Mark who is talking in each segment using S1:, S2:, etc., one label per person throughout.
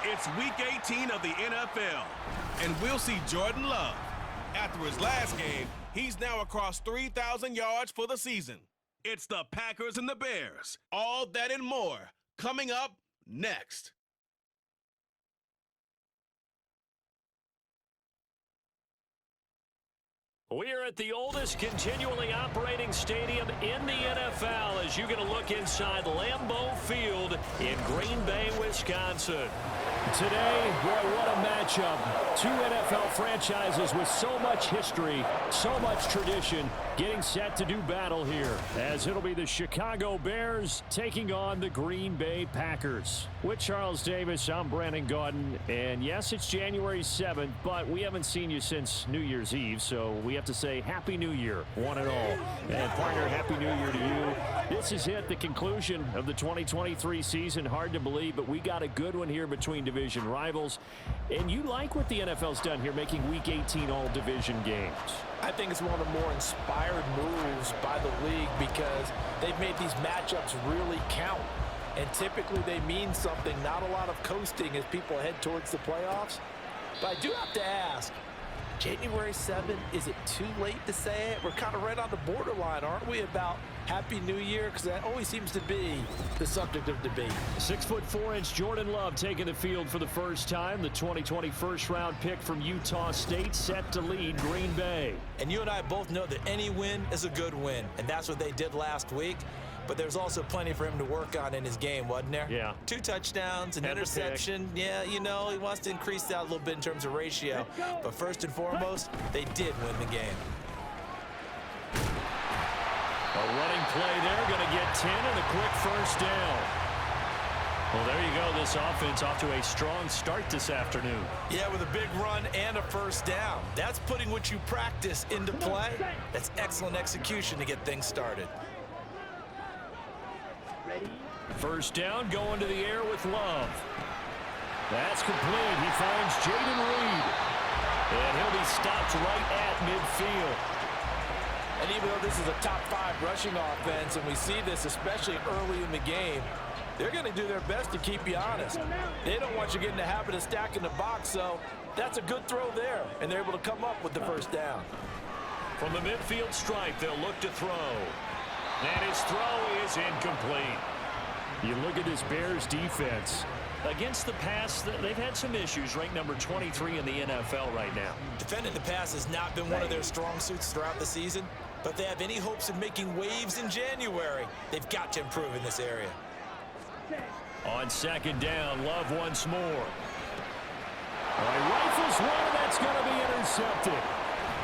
S1: It's Week 18 of the NFL, and we'll see Jordan Love. After his last game, he's now across 3,000 yards for the season. It's the Packers and the Bears. All that and more coming up next.
S2: We're at the oldest continually operating stadium in the NFL as you get a look inside Lambeau Field in Green Bay, Wisconsin. Today, boy, what a matchup. Two NFL franchises with so much history, so much tradition, getting set to do battle here, as it'll be the Chicago Bears taking on the Green Bay Packers. With Charles Davis, I'm Brandon Gaudin, and yes, it's January 7th, but we haven't seen you since New Year's Eve, so we have to say Happy New Year, one and all. And partner, Happy New Year to you. This is it, the conclusion of the 2023 season. Hard to believe, but we got a good one here between division rivals. And you like what the NFL's done here, making Week 18 all division games.
S3: I think it's one of the more inspired moves by the league because they've made these matchups really count. And typically they mean something, not a lot of coasting as people head towards the playoffs. But I do have to ask, January 7th, is it too late to say it? We're kind of right on the borderline, aren't we, about Happy New Year? Because that always seems to be the subject of debate.
S2: 6'4" Jordan Love taking the field for the first time. The 2020 first-round pick from Utah State set to lead Green Bay.
S3: And you and I both know that any win is a good win, and that's what they did last week. But there's also plenty for him to work on in his game, wasn't there?
S2: Yeah.
S3: 2 touchdowns, an interception. Yeah, you know, he wants to increase that a little bit in terms of ratio. But first and foremost, they did win the game.
S2: A running play there, going to get 10 and a quick first down. Well, there you go. This offense off to a strong start this afternoon.
S3: Yeah, with a big run and a first down. That's putting what you practice into play. That's excellent execution to get things started.
S2: First down, going to the air with Love. That's complete. He finds Jaden Reed. And he'll be stopped right at midfield.
S3: And even though this is a top 5 rushing offense, and we see this especially early in the game, they're going to do their best to keep you honest. They don't want you getting the habit of stacking the box, so that's a good throw there. And they're able to come up with the first down.
S2: From the midfield stripe, they'll look to throw. And his throw is incomplete. You look at this Bears defense. Against the pass, they've had some issues, ranked number 23 in the NFL right now.
S3: Defending the pass has not been one of their strong suits throughout the season, but if they have any hopes of making waves in January, they've got to improve in this area.
S2: On second down, Love once more. All right, rifles one, that's going to be intercepted.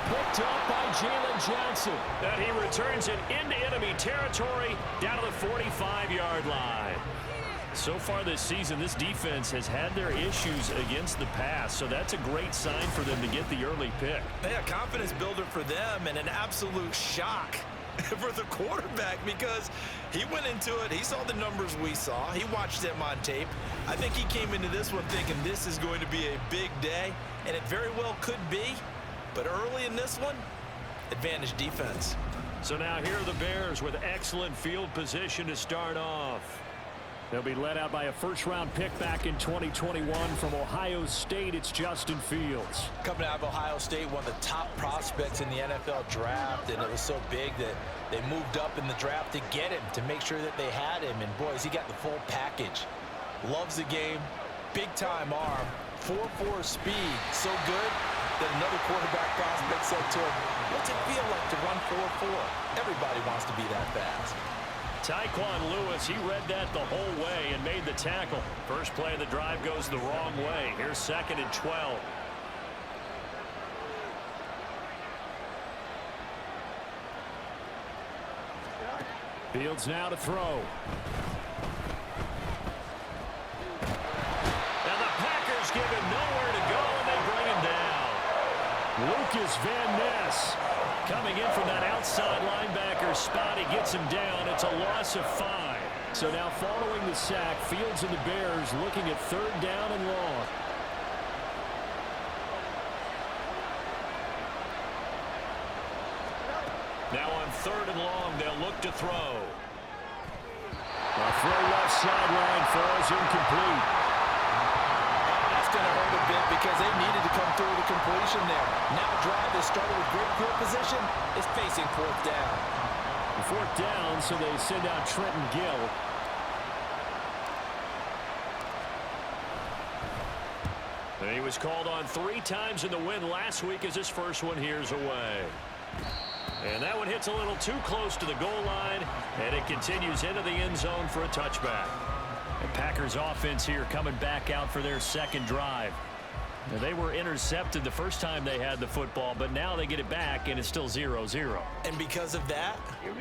S2: Picked up by Jalen Johnson. And he returns it into enemy territory down to the 45-yard line. So far this season, this defense has had their issues against the pass, so that's a great sign for them to get the early pick.
S3: Yeah, confidence builder for them and an absolute shock for the quarterback because he went into it. He saw the numbers we saw. He watched them on tape. I think he came into this one thinking this is going to be a big day, and it very well could be. But early in this one, advantage defense.
S2: So now here are the Bears with excellent field position to start off. They'll be led out by a first-round pick back in 2021 from Ohio State. It's Justin Fields.
S3: Coming out of Ohio State, one of the top prospects in the NFL draft, and it was so big that they moved up in the draft to get him, to make sure that they had him. And, boys, he got the full package. Loves the game, big-time arm, 4.4 speed, so good that another quarterback prospect said to him, what's it feel like to run 4.4? Everybody wants to be that fast.
S2: Tyquan Lewis, he read that the whole way and made the tackle. First play of the drive goes the wrong way. Here's 2nd and 12. Fields now to throw. And the Packers give him nowhere to go, and they bring him down. Lucas Van Ness coming in from that outside linebacker spot. He gets him down. It's a loss of 5. So now following the sack, Fields and the Bears looking at 3rd down and long. Now on 3rd and long, they'll look to throw. A throw left sideline falls incomplete.
S3: that's going to hurt a bit because they needed to come through the completion there. Now a drive that started with great field position is facing fourth down.
S2: Fourth down, so they send out Trenton Gill. And he was called on 3 times in the win last week as his first one here's away. And that one hits a little too close to the goal line, and it continues into the end zone for a touchback. The Packers offense here coming back out for their second drive. Now, they were intercepted the first time they had the football, but now they get it back, and it's still 0-0.
S3: And because of that,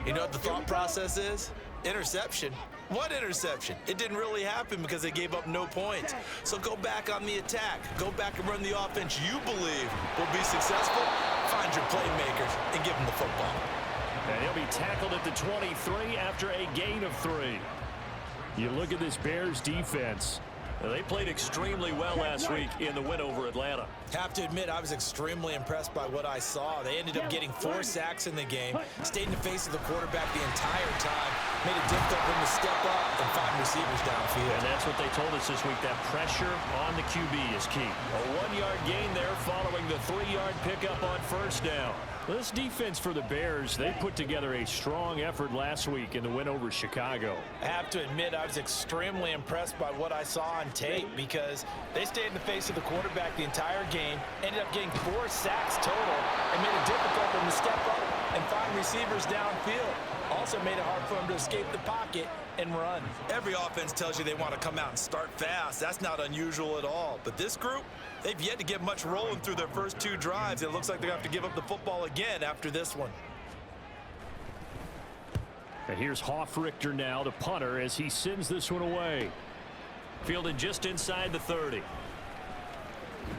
S3: you know what the thought process is? Interception. What interception? It didn't really happen because they gave up no points. So go back on the attack. Go back and run the offense you believe will be successful. Find your playmakers and give them the football.
S2: And he'll be tackled at the 23 after a gain of 3. You look at this Bears defense. They played extremely well last week in the win over Atlanta.
S3: Have to admit, I was extremely impressed by what I saw. They ended up getting 4 sacks in the game, stayed in the face of the quarterback the entire time, made it difficult for him to step up and find receivers downfield.
S2: And that's what they told us this week, that pressure on the QB is key. A 1-yard gain there following the 3-yard pickup on first down. This defense for the Bears, they put together a strong effort last week in the win over Chicago.
S3: I have to admit, I was extremely impressed by what I saw on tape because they stayed in the face of the quarterback the entire game, ended up getting 4 sacks total, and made it difficult for him to step up and find receivers downfield. Also made it hard for him to escape the pocket and run. Every offense tells you they want to come out and start fast. That's not unusual at all. But this group, they've yet to get much rolling through their first 2 drives. It looks like they're going to have to give up the football again after this one.
S2: And here's Hoffrichter now, the punter, as he sends this one away. Fielded just inside the 30.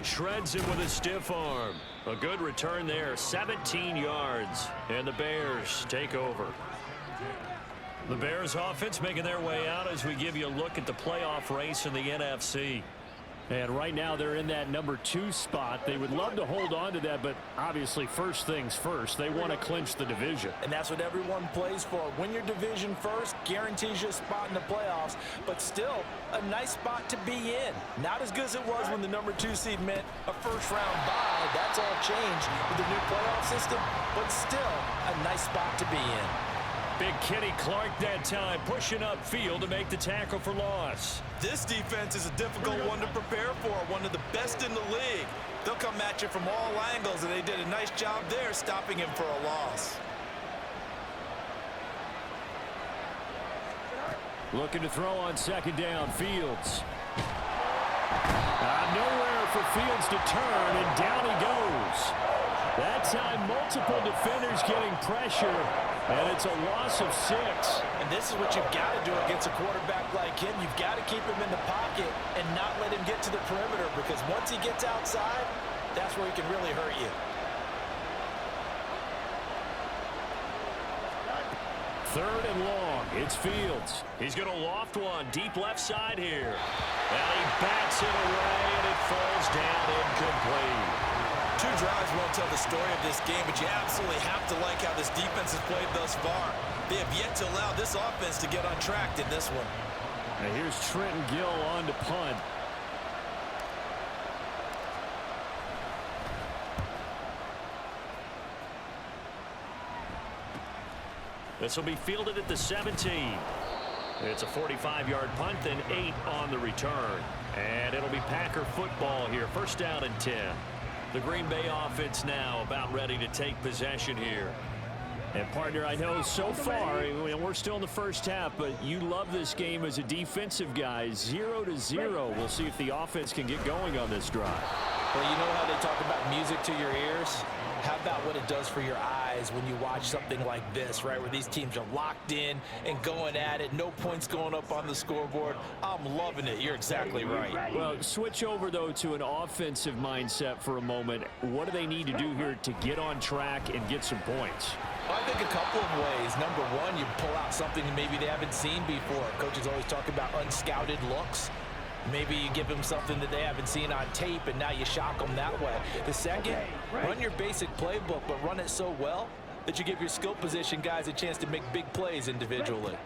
S2: Shreds him with a stiff arm. A good return there, 17 yards. And the Bears take over. The Bears offense making their way out as we give you a look at the playoff race in the NFC. And right now they're in that number 2 spot. They would love to hold on to that, but obviously first things first. They want to clinch the division.
S3: And that's what everyone plays for. Win your division first, guarantees you a spot in the playoffs, but still a nice spot to be in. Not as good as it was when the number 2 seed meant a first-round bye. That's all changed with the new playoff system, but still a nice spot to be in.
S2: Big Kenny Clark that time, pushing upfield to make the tackle for loss.
S3: This defense is a difficult one to prepare for, one of the best in the league. They'll come at you from all angles, and they did a nice job there stopping him for a loss.
S2: Looking to throw on second down, Fields. Nowhere for Fields to turn, and down he goes. That time, multiple defenders getting pressure, and it's a loss of 6.
S3: And this is what you've got to do against a quarterback like him. You've got to keep him in the pocket and not let him get to the perimeter, because once he gets outside, that's where he can really hurt you.
S2: Third and long, it's Fields. He's going to loft one deep left side here. And he bats it away, and it falls down incomplete.
S3: 2 drives won't tell the story of this game, but you absolutely have to like how this defense has played thus far. They have yet to allow this offense to get untracked in this one.
S2: And here's Trenton Gill on to punt. This will be fielded at the 17. It's a 45-yard punt, then 8 on the return. And it'll be Packer football here. First down and 10. The Green Bay offense now about ready to take possession here. And, partner, I know so far, we're still in the first half, but you love this game as a defensive guy. 0-0. We'll see if the offense can get going on this drive.
S3: Well, you know how they talk about music to your ears? How about what it does for your eyes when you watch something like this, right, where these teams are locked in and going at it, no points going up on the scoreboard? I'm loving it. You're exactly right.
S2: Well, switch over, though, to an offensive mindset for a moment. What do they need to do here to get on track and get some points?
S3: Well, I think a couple of ways. Number one, you pull out something that maybe they haven't seen before. Coaches always talk about unscouted looks. Maybe you give them something that they haven't seen on tape, and now you shock them that way. The second, run your basic playbook, but run it so well that you give your skill position guys a chance to make big plays individually.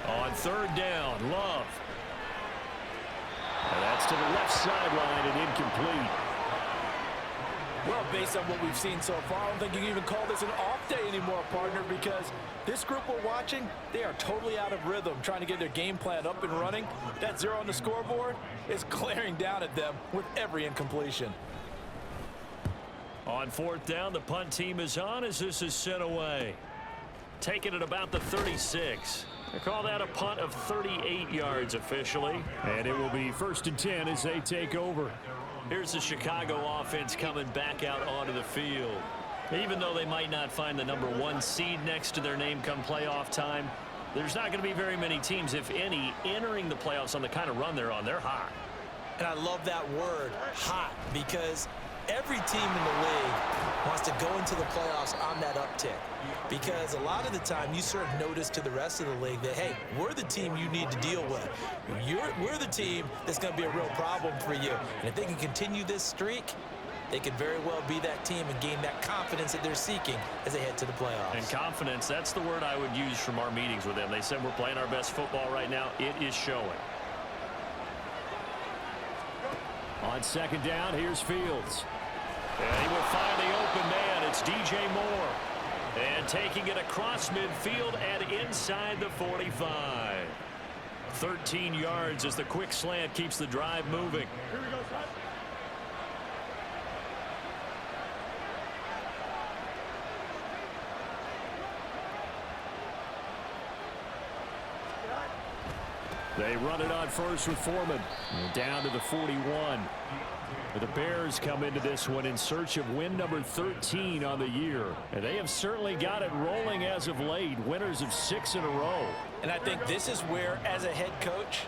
S2: On third down, Love. And that's to to the left sideline and incomplete.
S3: Well, based on what we've seen so far, I don't think you can even call this an off day anymore, partner, because this group we're watching, they are totally out of rhythm, trying to get their game plan up and running. That 0 on the scoreboard is glaring down at them with every incompletion.
S2: On 4th down, the punt team is on as this is sent away. Taking it about the 36. They call that a punt of 38 yards officially. And it will be 1st and 10 as they take over. Here's the Chicago offense coming back out onto the field. Even though they might not find the #1 seed next to their name come playoff time, there's not going to be very many teams, if any, entering the playoffs on the kind of run they're on. They're hot.
S4: And I love that word, hot, because every team in the league wants to go into the playoffs on that uptick. Because a lot of the time you sort of notice to the rest of the league that, hey, we're the team you need to deal with. We're the team that's going to be a real problem for you. And if they can continue this streak, they could very well be that team and gain that confidence that they're seeking as they head to the playoffs.
S2: And confidence, that's the word I would use from our meetings with them. They said we're playing our best football right now. It is showing. On 2nd down, here's Fields. And he will find the open man. It's DJ Moore. And taking it across midfield and inside the 45. 13 yards as the quick slant keeps the drive moving. Here we go, son. They run it on first with Foreman. And down to the 41. The Bears come into this one in search of win number 13 on the year. And they have certainly got it rolling as of late. Winners of 6 in a row.
S3: And I think this is where, as a head coach,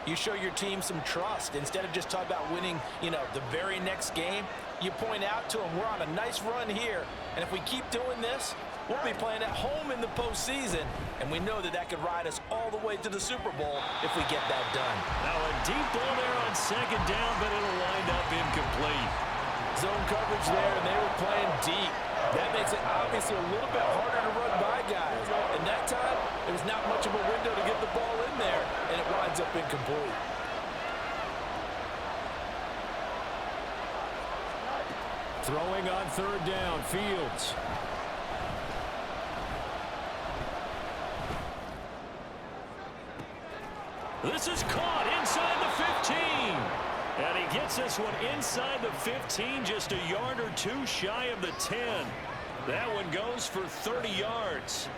S3: you show your team some trust. Instead of just talking about winning, the very next game, you point out to them, we're on a nice run here. And if we keep doing this, we'll be playing at home in the postseason. And we know that could ride us all the way to the Super Bowl if we get that done.
S2: Now a deep ball there on 2nd down, but it'll wind up incomplete.
S3: Zone coverage there, and they were playing deep. That makes it obviously a little bit harder to run by guys. And that time, there was not much of a window to get the ball in there, and it winds up incomplete.
S2: Throwing on 3rd down, Fields. This is caught inside the 15. And he gets this one inside the 15, just a yard or two shy of the 10. That one goes for 30 yards.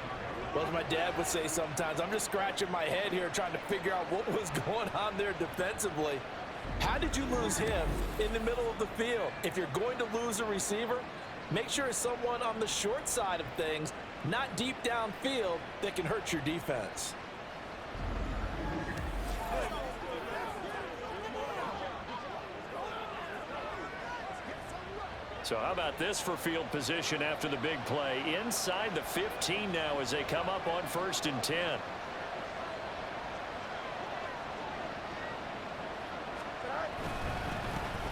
S3: Well, as my dad would say sometimes, I'm just scratching my head here trying to figure out what was going on there defensively. How did you lose him in the middle of the field? If you're going to lose a receiver, make sure it's someone on the short side of things, not deep downfield, that can hurt your defense.
S2: So how about this for field position after the big play? Inside the 15 now as they come up on 1st and 10.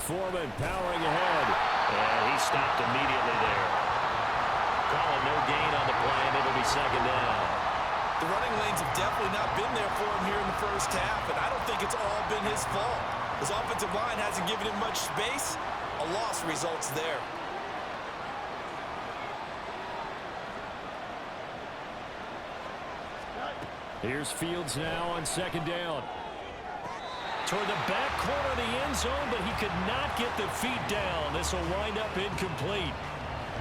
S2: Foreman powering ahead. And he stopped immediately there. Calling no gain on the play, and it'll be 2nd down.
S4: The running lanes have definitely not been there for him here in the first half, and I don't think it's all been his fault. His offensive line hasn't given him much space. A loss results there.
S2: Here's Fields now on 2nd down. Toward the back corner of the end zone, but he could not get the feet down. This will wind up incomplete.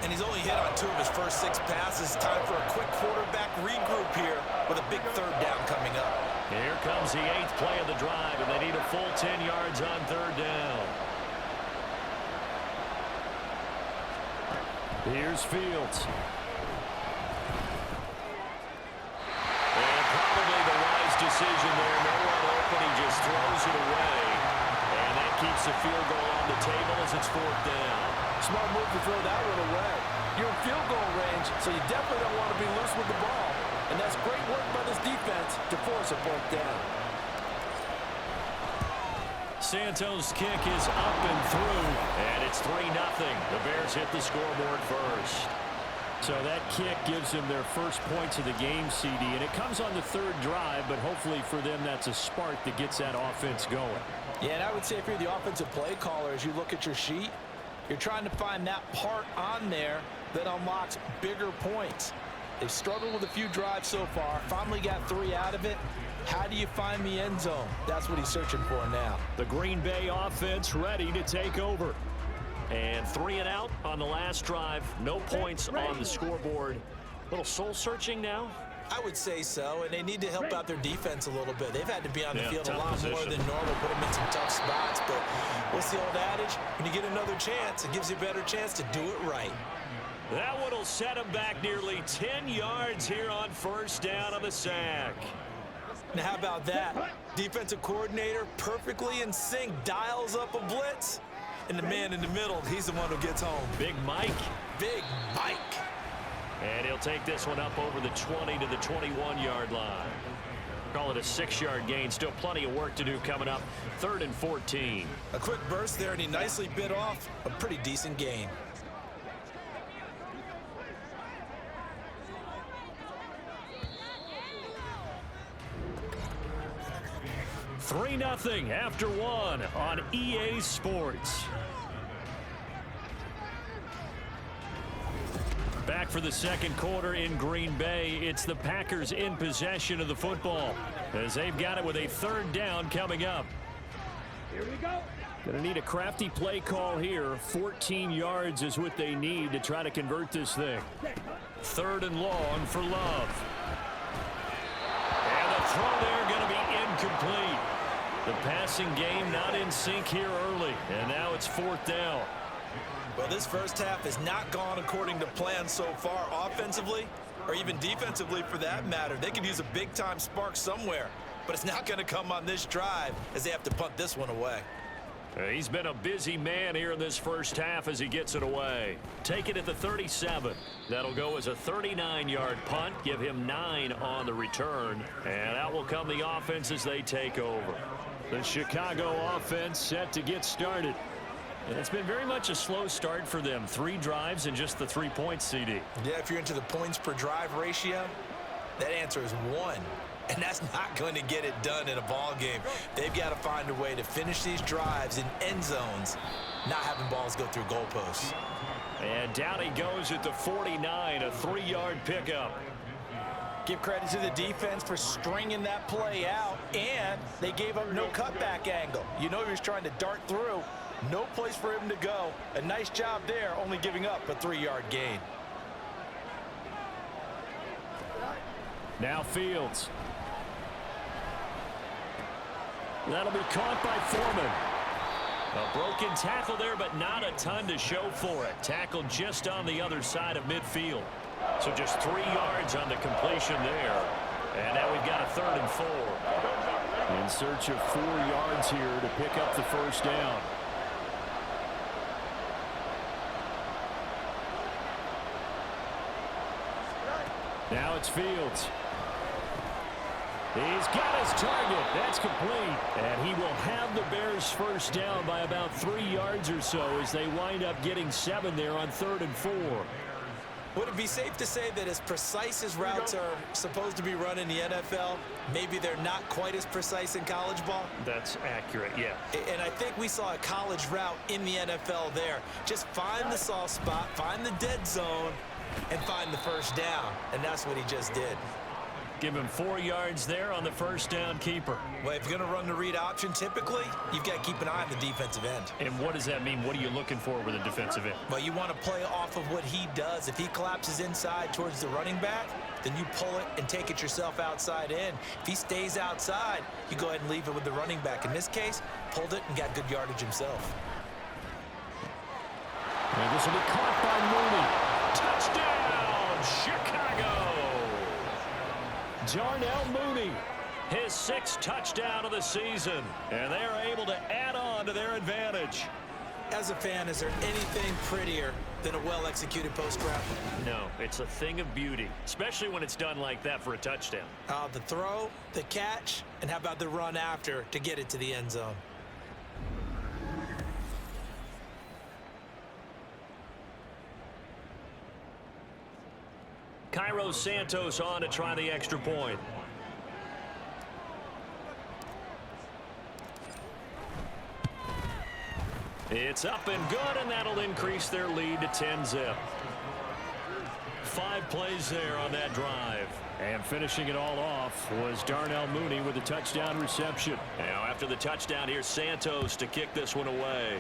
S4: And he's only hit on 2 of his first 6 passes. Time for a quick quarterback regroup here with a big 3rd down coming up.
S2: Here comes the 8th play of the drive, and they need a full 10 yards on 3rd down. Here's Fields. And probably the wise decision there. No one open. He just throws it away. And that keeps the field goal on the table as it's 4th down.
S3: Smart move to throw that one away. You're in field goal range, so you definitely don't want to be loose with the ball. And that's great work by this defense to force a 4th down.
S2: Santos' kick is up and through, and it's 3-0. The Bears hit the scoreboard first. So that kick gives them their first points of the game, CD, and it comes on the third drive, but hopefully for them that's a spark that gets that offense going.
S3: Yeah, and I would say if you're the offensive play caller, as you look at your sheet, you're trying to find that part on there that unlocks bigger points. They've struggled with a few drives so far, finally got 3 out of it. How do you find the end zone? That's what he's searching for now.
S2: The Green Bay offense ready to take over. And 3 and out on the last drive. No points on the scoreboard. A little soul-searching now?
S4: I would say so, and they need to help out their defense a little bit. They've had to be on the field a lot more than normal, put them in some tough spots. But what's the old adage? When you get another chance, it gives you a better chance to do it right.
S2: That one will set him back nearly 10 yards here on first down on the sack.
S4: Now, how about that? Defensive coordinator perfectly in sync, dials up a blitz. And the man in the middle, he's the one who gets home.
S2: Big Mike.
S4: Big Mike.
S2: And he'll take this one up over the 20 to the 21-yard line. Call it a 6-yard gain. Still plenty of work to do coming up. 3rd and 14.
S4: A quick burst there, and he nicely bit off a pretty decent gain.
S2: 3-0 after 1 on EA Sports. Back for the second quarter in Green Bay. It's the Packers in possession of the football as they've got it with a 3rd down coming up.
S5: Here we go.
S2: Going to need a crafty play call here. 14 yards is what they need to try to convert this thing. 3rd and long for Love. And the throw there going to be incomplete. The passing game not in sync here early, and now it's 4th down.
S4: Well, this first half has not gone according to plan so far offensively, or even defensively for that matter. They could use a big-time spark somewhere, but it's not going to come on this drive as they have to punt this one away.
S2: He's been a busy man here in this first half as he gets it away. Take it at the 37. That'll go as a 39-yard punt, give him 9 on the return, and that will come the offense as they take over. The Chicago offense set to get started. And it's been very much a slow start for them. 3 drives and just the 3 points, CD.
S4: Yeah, if you're into the points per drive ratio, that answer is 1. And that's not going to get it done in a ball game. They've got to find a way to finish these drives in end zones, not having balls go through goalposts.
S2: And down he goes at the 49, a 3-yard pickup.
S3: Give credit to the defense for stringing that play out, and they gave up no cutback angle. You know he was trying to dart through. No place for him to go. A nice job there, only giving up a 3-yard gain.
S2: Now Fields. That'll be caught by Foreman. A broken tackle there, but not a ton to show for it. Tackled just on the other side of midfield. So just 3 yards on the completion there. And now we've got a 3rd and 4. In search of 4 yards here to pick up the first down. Now it's Fields. He's got his target. That's complete. And he will have the Bears first down by about 3 yards or so as they wind up getting 7 there on 3rd and 4.
S4: Would it be safe to say that as precise as routes are supposed to be run in the NFL, maybe they're not quite as precise in college ball?
S2: That's accurate, yeah.
S4: And I think we saw a college route in the NFL there. Just find the soft spot, find the dead zone, and find the first down. And that's what he just did.
S2: Give him 4 yards there on the first down keeper.
S4: Well, if you're going to run the read option, typically, you've got to keep an eye on the defensive end.
S2: And what does that mean? What are you looking for with a defensive end?
S4: Well, you want to play off of what he does. If he collapses inside towards the running back, then you pull it and take it yourself outside in. If he stays outside, you go ahead and leave it with the running back. In this case, pulled it and got good yardage himself.
S2: And this will be caught by Mooney. Touchdown, Chicago! Darnell Mooney, his 6th touchdown of the season, and they're able to add on to their advantage.
S4: As a fan, is there anything prettier than a well-executed post route?
S2: No, it's a thing of beauty, especially when it's done like that for a touchdown.
S4: The throw, the catch, and how about the run after to get it to the end zone?
S2: throw Santos on to try the extra point. It's up and good, and that'll increase their lead to 10-zip. 5 plays there on that drive.
S6: And finishing it all off was Darnell Mooney with a touchdown reception.
S2: Now after the touchdown, here's Santos to kick this one away.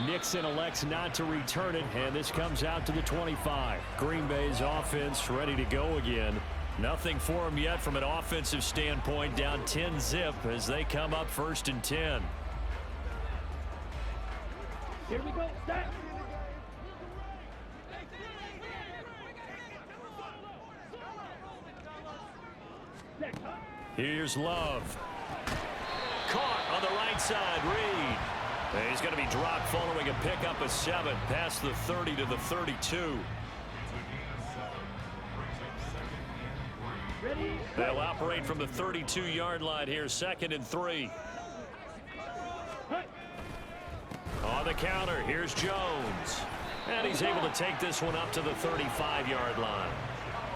S6: Nixon elects not to return it, and this comes out to the 25. Green Bay's offense ready to go again. Nothing for them yet from an offensive standpoint, down 10-zip as they come up 1st and 10.
S5: Here we go. Start.
S6: Here's Love.
S2: Caught on the right side, Reed. And he's going to be dropped following a pickup of 7 past the 30 to the 32.
S5: Ready?
S2: They'll operate from the 32-yard line here, 2nd and 3. On the counter, here's Jones. And he's able to take this one up to the 35-yard line.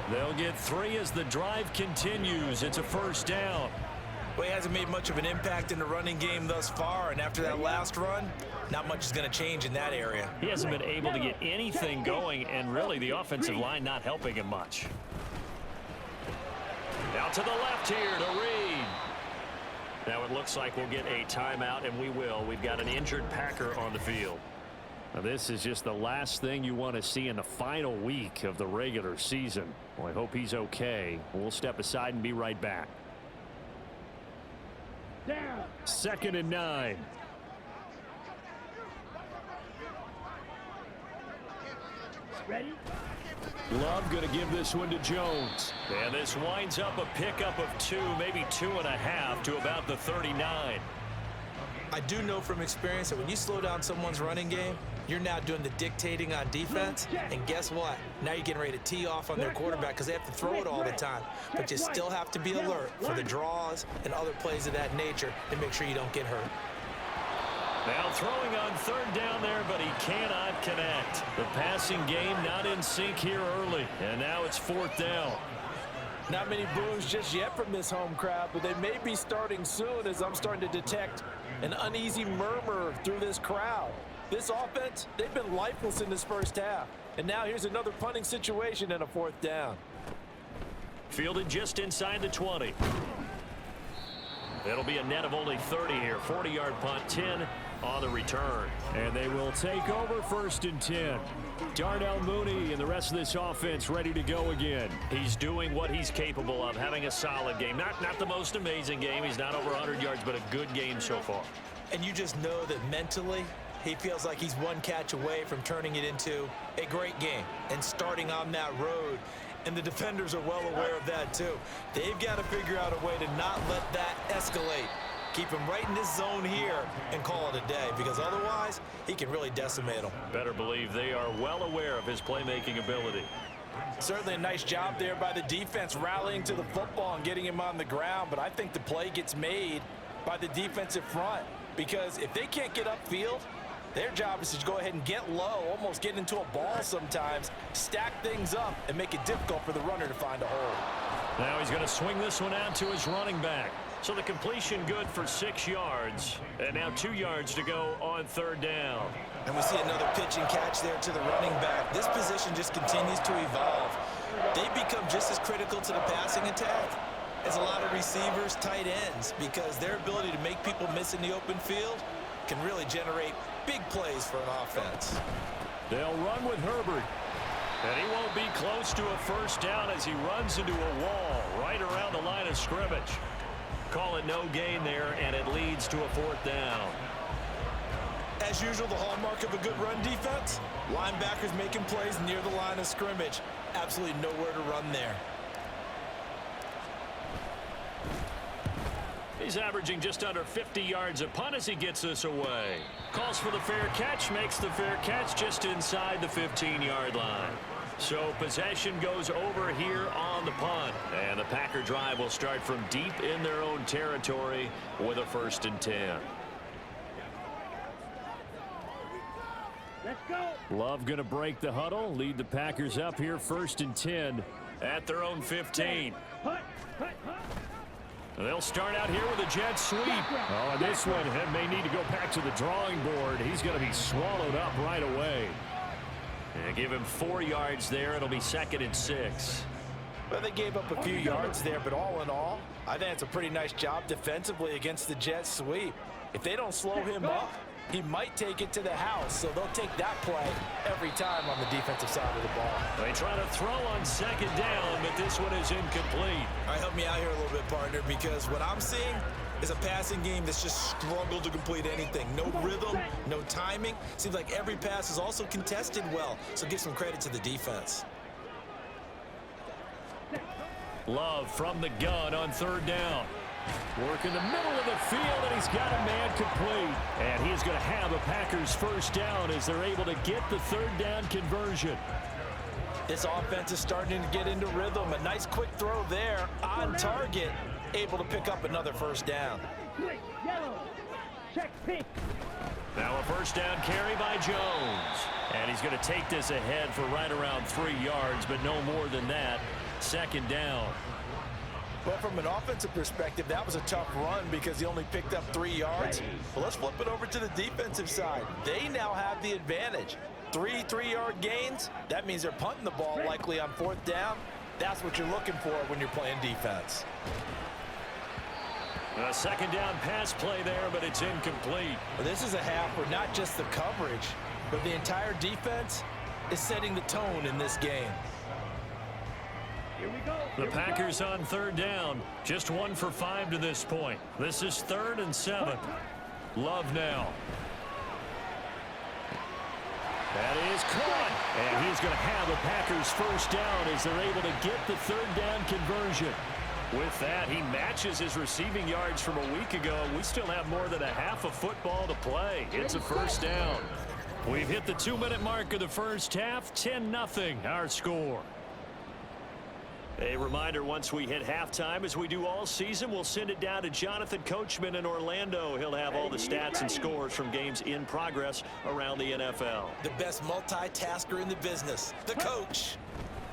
S2: They'll get 3 as the drive continues. It's a 1st down.
S4: Well, he hasn't made much of an impact in the running game thus far, and after that last run, not much is going to change in that area.
S2: He hasn't been able to get anything going, and really the offensive line not helping him much. Out to the left here to Reed. Now it looks like we'll get a timeout, and we will. We've got an injured Packer on the field.
S6: Now, this is just the last thing you want to see in the final week of the regular season. Well, I hope he's okay. We'll step aside and be right back.
S5: Down.
S6: 2nd and 9.
S5: Ready?
S6: Love going to give this one to Jones.
S2: And this winds up a pickup of 2, maybe 2.5 to about the 39.
S4: I do know from experience that when you slow down someone's running game, you're now doing the dictating on defense, and guess what? Now you're getting ready to tee off on their quarterback because they have to throw it all the time. But you still have to be alert for the draws and other plays of that nature to make sure you don't get hurt.
S2: Now throwing on 3rd down there, but he cannot connect. The passing game not in sync here early, and now it's 4th down.
S3: Not many boos just yet from this home crowd, but they may be starting soon as I'm starting to detect an uneasy murmur through this crowd. This offense, they've been lifeless in this 1st half. And now here's another punting situation and a 4th down.
S2: Fielded just inside the 20. It'll be a net of only 30 here. 40-yard punt, 10 on the return.
S6: And they will take over 1st and 10. Darnell Mooney and the rest of this offense ready to go again.
S2: He's doing what he's capable of, having a solid game. Not the most amazing game. He's not over 100 yards, but a good game so far.
S4: And you just know that mentally, he feels like he's one catch away from turning it into a great game and starting on that road. And the defenders are well aware of that, too. They've got to figure out a way to not let that escalate. Keep him right in this zone here and call it a day, because otherwise he can really decimate them.
S2: Better believe they are well aware of his playmaking ability.
S3: Certainly a nice job there by the defense rallying to the football and getting him on the ground, but I think the play gets made by the defensive front, because if they can't get upfield, their job is to go ahead and get low, almost get into a ball sometimes, stack things up, and make it difficult for the runner to find a hole.
S2: Now he's going to swing this one out to his running back. So the completion good for 6 yards. And now 2 yards to go on 3rd down.
S4: And we see another pitch and catch there to the running back. This position just continues to evolve. They become just as critical to the passing attack as a lot of receivers, tight ends, because their ability to make people miss in the open field can really generate big plays for an offense.
S6: They'll run with Herbert.
S2: And he won't be close to a 1st down as he runs into a wall right around the line of scrimmage. Call it no gain there, and it leads to a 4th down.
S4: As usual, the hallmark of a good run defense, linebackers making plays near the line of scrimmage. Absolutely nowhere to run there.
S2: He's averaging just under 50 yards a punt as he gets this away. Calls for the fair catch, makes the fair catch just inside the 15-yard line. So possession goes over here on the punt. And the Packer drive will start from deep in their own territory with a 1st and 10.
S5: Let's go.
S6: Love going to break the huddle, lead the Packers up here 1st and 10 at their own 15.
S5: Hut, hut, hut.
S6: They'll start out here with a jet sweep. Oh, and this one may need to go back to the drawing board. He's going to be swallowed up right away. And give him 4 yards there. It'll be 2nd and 6.
S3: Well, they gave up a few yards there, but all in all, I think it's a pretty nice job defensively against the jet sweep. If they don't slow him up, he might take it to the house, so they'll take that play every time on the defensive side of the ball.
S6: They try to throw on 2nd down, but this one is incomplete.
S4: All right, help me out here a little bit, partner, because what I'm seeing is a passing game that's just struggled to complete anything. No rhythm, no timing. Seems like every pass is also contested well, so give some credit to the defense.
S6: Love from the gun on 3rd down. Work in the middle of the field, and he's got a man complete. And he's going to have a Packers 1st down as they're able to get the 3rd down conversion.
S3: This offense is starting to get into rhythm. A nice quick throw there on target, able to pick up another 1st down.
S5: Quick, yellow. Check pink.
S6: Now a 1st down carry by Jones. And he's going to take this ahead for right around 3 yards, but no more than that. 2nd down.
S3: But from an offensive perspective, that was a tough run because he only picked up 3 yards. But let's flip it over to the defensive side. They now have the advantage. 3 3-yard gains. That means they're punting the ball likely on 4th down. That's what you're looking for when you're playing defense.
S6: A 2nd down pass play there, but it's incomplete.
S3: Well, this is a half where not just the coverage, but the entire defense is setting the tone in this game.
S5: Here we go.
S6: The Packers on 3rd down. Just 1 for 5 to this point. This is 3rd and 7. Love now. That is caught. And he's going to have a Packers 1st down as they're able to get the 3rd down conversion. With that, he matches his receiving yards from a week ago. We still have more than a half of football to play. It's a 1st down. We've hit the 2-minute mark of the 1st half. 10-0 our score. A reminder, once we hit halftime, as we do all season, we'll send it down to Jonathan Coachman in Orlando. He'll have all the stats and scores from games in progress around the NFL.
S4: The best multitasker in the business, the coach.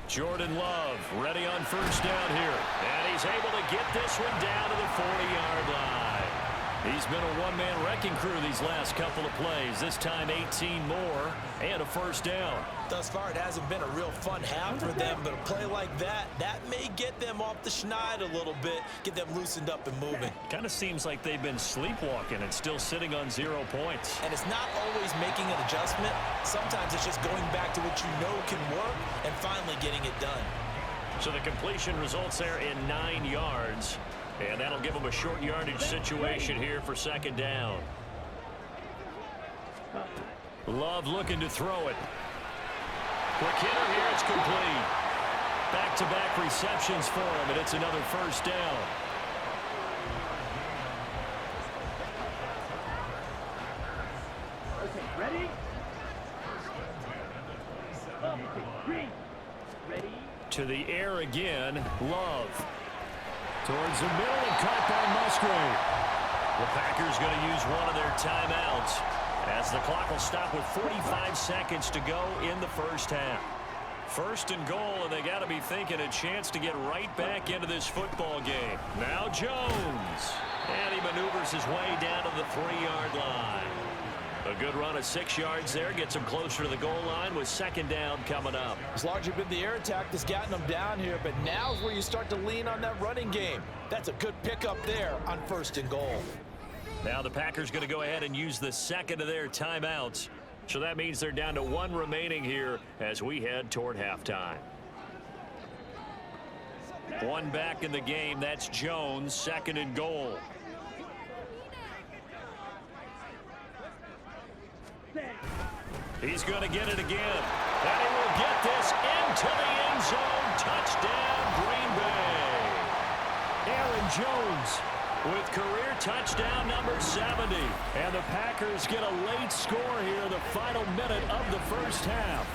S6: Jordan Love ready on 1st down here. And he's able to get this one down to the 40-yard line. He's been a one-man wrecking crew these last couple of plays. This time 18 more and a 1st down.
S4: Thus far, it hasn't been a real fun half for them, but a play like that may get them off the schneid a little bit, get them loosened up and moving.
S6: Kind of seems like they've been sleepwalking and still sitting on 0 points.
S4: And it's not always making an adjustment. Sometimes it's just going back to what you know can work and finally getting it done.
S6: So the completion results there in 9 yards. And that'll give them a short yardage situation here for 2nd down. Love looking to throw it. Quick hitter here, it's complete. Back-to-back receptions for him, and it's another 1st down.
S5: Okay, ready? Up, green. Ready?
S6: To the air again, Love. Towards the middle and caught by Musgrave. The Packers going to use one of their timeouts as the clock will stop with 45 seconds to go in the 1st half. 1st and goal, and they got to be thinking a chance to get right back into this football game. Now Jones. And he maneuvers his way down to the 3-yard line. A good run of 6 yards there. Gets him closer to the goal line with 2nd down coming up.
S3: It's largely been the air attack that's gotten them down here, but now's where you start to lean on that running game. That's a good pickup there on 1st and goal.
S6: Now the Packers going to go ahead and use the 2nd of their timeouts. So that means they're down to 1 remaining here as we head toward halftime. 1 back in the game. That's Jones, 2nd and goal. He's going to get it again. And he will get this into the end zone. Touchdown, Green Bay. Aaron Jones with career touchdown number 70. And the Packers get a late score here in the final minute of the 1st half.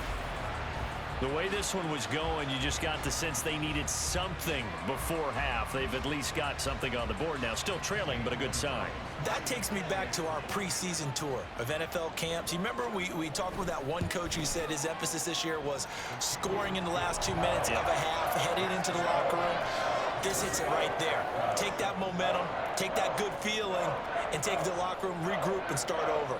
S6: The way this one was going, you just got the sense they needed something before half. They've at least got something on the board now. Still trailing, but a good sign.
S4: That takes me back to our preseason tour of NFL camps. You remember we talked with that one coach who said his emphasis this year was scoring in the last 2 minutes of a half, heading into the locker room. This hits it right there. Take that momentum, take that good feeling, and take it to the locker room, regroup, and start over.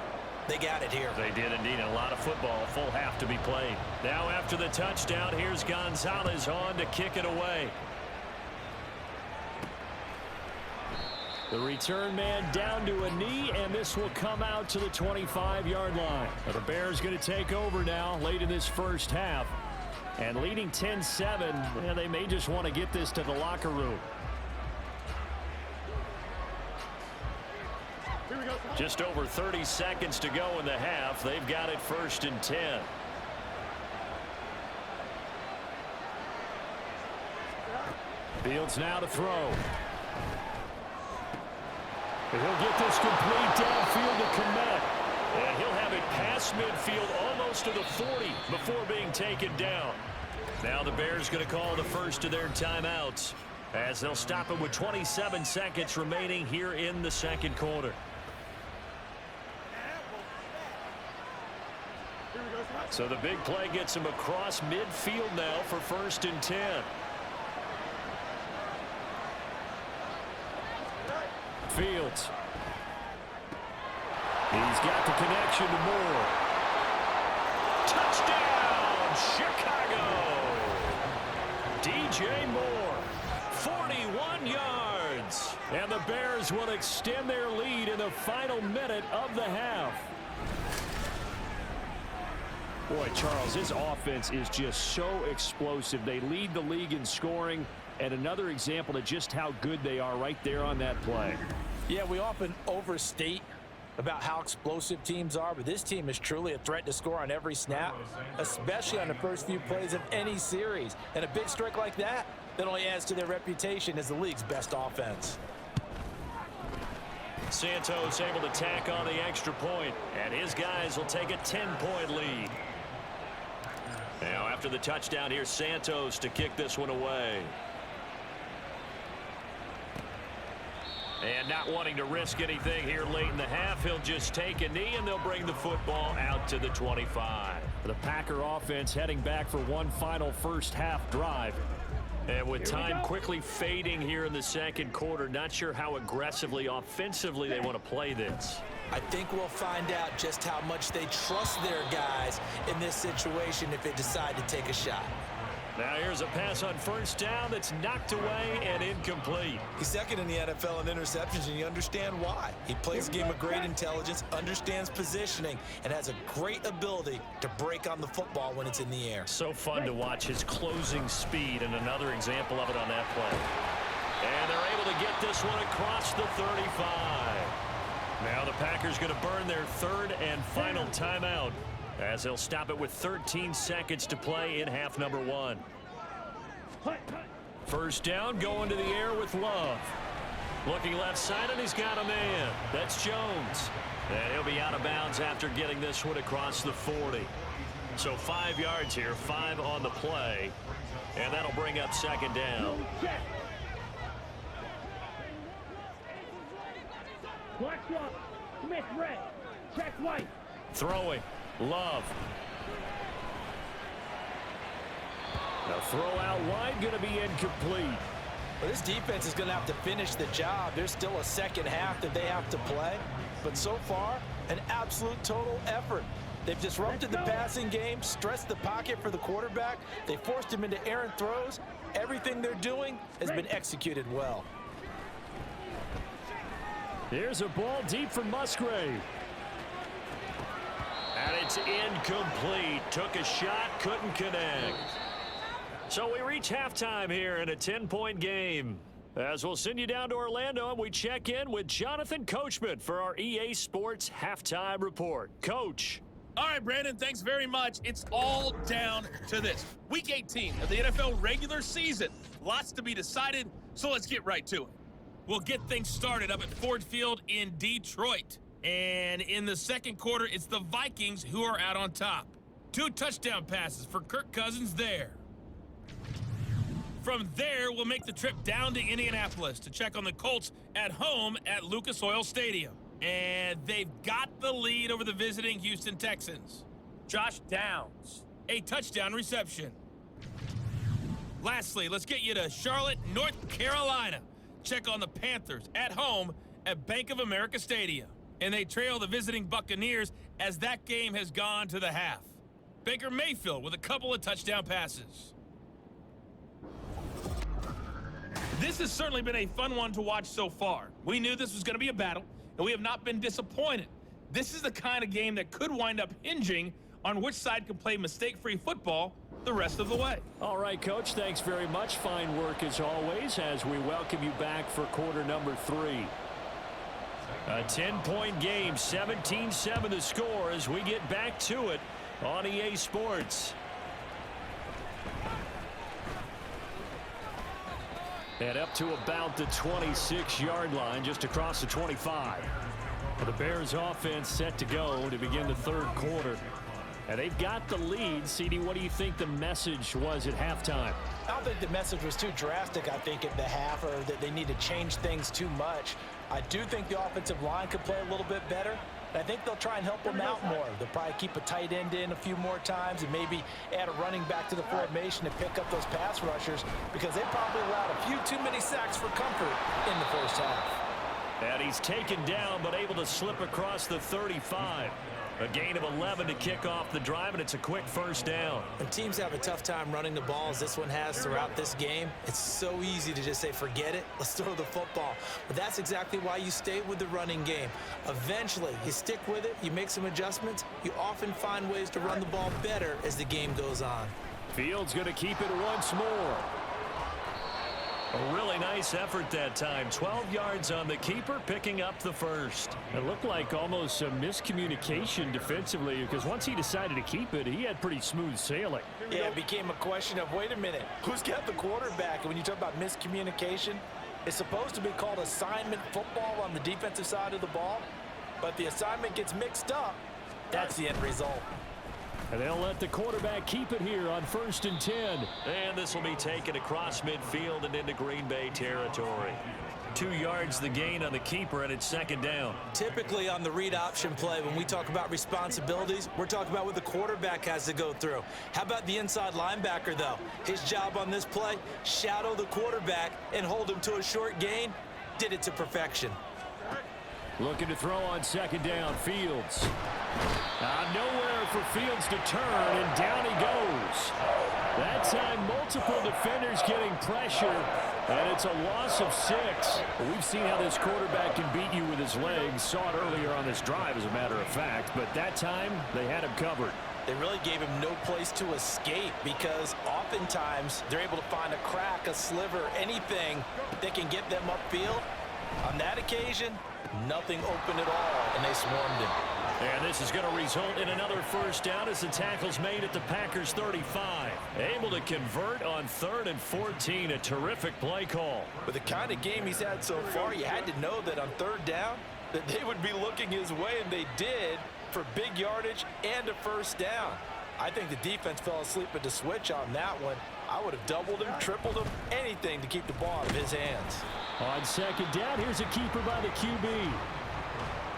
S4: They got it here.
S6: They did indeed. A lot of football, full half to be played. Now after the touchdown, here's Gonzalez on to kick it away. The return man down to a knee, and this will come out to the 25-yard line. Now the Bears going to take over now late in this first half. And leading 10-7, they may just want to get this to the locker room. Just over 30 seconds to go in the half. They've got it 1st and 10. Fields now to throw. And he'll get this complete downfield to Kmet. And he'll have it past midfield almost to the 40 before being taken down. Now the Bears going to call the first of their timeouts as they'll stop it with 27 seconds remaining here in the second quarter. So the big play gets him across midfield now for 1st and 10. Fields. He's got the connection to Moore. Touchdown, Chicago! DJ Moore, 41 yards. And the Bears will extend their lead in the final minute of the half. Boy, Charles, this offense is just so explosive. They lead the league in scoring, and another example of just how good they are right there on that play.
S3: Yeah, we often overstate about how explosive teams are, but this team is truly a threat to score on every snap, especially on the first few plays of any series. And a big strike like that only adds to their reputation as the league's best offense.
S6: Santos able to tack on the extra point, and his guys will take a 10-point lead. Now after the touchdown, here's Santos to kick this one away. And not wanting to risk anything here late in the half, he'll just take a knee, and they'll bring the football out to the 25. The Packer offense heading back for one final first half drive. And with time quickly fading here in the second quarter, not sure how aggressively, offensively they want to play this.
S4: I think we'll find out just how much they trust their guys in this situation if they decide to take a shot.
S6: Now here's a pass on 1st down that's knocked away and incomplete.
S4: He's second in the NFL in interceptions, and you understand why. He plays a game of great intelligence, understands positioning, and has a great ability to break on the football when it's in the air.
S6: So fun to watch his closing speed, and another example of it on that play. And they're able to get this one across the 35. Now the Packers going to burn their 3rd and final timeout, as they'll stop it with 13 seconds to play in half number 1. 1st down, going to the air with Love. Looking left side, and he's got a man. That's Jones. And he'll be out of bounds after getting this one across the 40. So 5 yards here, 5 on the play. And that'll bring up 2nd down.
S5: Black swap. Smith red. Check white.
S6: Throwing. Love. Now throw out wide, going to be incomplete.
S3: Well, this defense is going to have to finish the job. There's still a second half that they have to play. But so far, an absolute total effort. They've disrupted the passing game, stressed the pocket for the quarterback. They forced him into errant throws. Everything they're doing has been executed well.
S6: Here's a ball deep for Musgrave. And it's incomplete. Took a shot, couldn't connect. So we reach halftime here in a 10-point game. As we'll send you down to Orlando, and we check in with Jonathan Coachman for our EA Sports Halftime Report. Coach.
S7: All right, Brandon, thanks very much. It's all down to this. Week 18 of the NFL regular season. Lots to be decided, so let's get right to it. We'll get things started up at Ford Field in Detroit. And in the second quarter, it's the Vikings who are out on top. 2 touchdown passes for Kirk Cousins there. From there, we'll make the trip down to Indianapolis to check on the Colts at home at Lucas Oil Stadium. And they've got the lead over the visiting Houston Texans. Josh Downs, a touchdown reception. Lastly, let's get you to Charlotte, North Carolina. Check on the Panthers at home at Bank of America Stadium. And they trail the visiting Buccaneers as that game has gone to the half. Baker Mayfield with a couple of touchdown passes. This has certainly been a fun one to watch so far. We knew this was going to be a battle, and we have not been disappointed. This is the kind of game that could wind up hinging on which side can play mistake-free football the rest of the way.
S6: All right, Coach, thanks very much. Fine work as always as we welcome you back for quarter number 3. A 10-point game, 17-7 the score as we get back to it on EA Sports. And up to about the 26-yard line, just across the 25. The Bears offense set to go to begin the third quarter. And they've got the lead. CD, what do you think the message was at halftime?
S3: I don't think the message was too drastic, I think, at the half, or that they need to change things too much. I do think the offensive line could play a little bit better. I think they'll try and help them out more. They'll probably keep a tight end in a few more times and maybe add a running back to the formation to pick up those pass rushers, because they probably allowed a few too many sacks for comfort in the first half.
S6: And he's taken down but able to slip across the 35. A gain of 11 to kick off the drive, and it's a quick first down.
S4: When teams have a tough time running the ball, as this one has throughout this game, it's so easy to just say, forget it, let's throw the football. But that's exactly why you stay with the running game. Eventually, you stick with it, you make some adjustments, you often find ways to run the ball better as the game goes on.
S6: Fields going to keep it once more. A really nice effort that time. 12 yards on the keeper, picking up the first. It looked like almost a miscommunication defensively, because once he decided to keep it, he had pretty smooth sailing.
S3: Yeah, it became a question of, wait a minute, who's got the quarterback? And when you talk about miscommunication, it's supposed to be called assignment football on the defensive side of the ball, but the assignment gets mixed up. That's the end result.
S6: And they'll let the quarterback keep it here on 1st and 10.
S2: And this will be taken across midfield and into Green Bay territory.
S6: 2 yards the gain on the keeper, and it's second down.
S4: Typically on the read option play, when we talk about responsibilities, we're talking about what the quarterback has to go through. How about the inside linebacker, though? His job on this play, shadow the quarterback and hold him to a short gain. Did it to perfection.
S6: Looking to throw on second down, Fields. Nowhere for Fields to turn, and down he goes. That time, multiple defenders getting pressure, and it's a loss of 6. We've seen how this quarterback can beat you with his legs. Saw it earlier on this drive, as a matter of fact, but that time, they had him covered.
S3: They really gave him no place to escape, because oftentimes they're able to find a crack, a sliver, anything that can get them upfield. On that occasion, nothing open at all, and they swarmed him.
S6: And this is going to result in another first down as the tackle's made at the Packers 35. Able to convert on 3rd and 14. A terrific play call.
S3: With the kind of game he's had so far, you had to know that on 3rd down that they would be looking his way, and they did, for big yardage and a first down. I think the defense fell asleep at the switch on that one. I would have doubled him, tripled him, anything to keep the ball out of his hands.
S6: On second down, here's a keeper by the QB.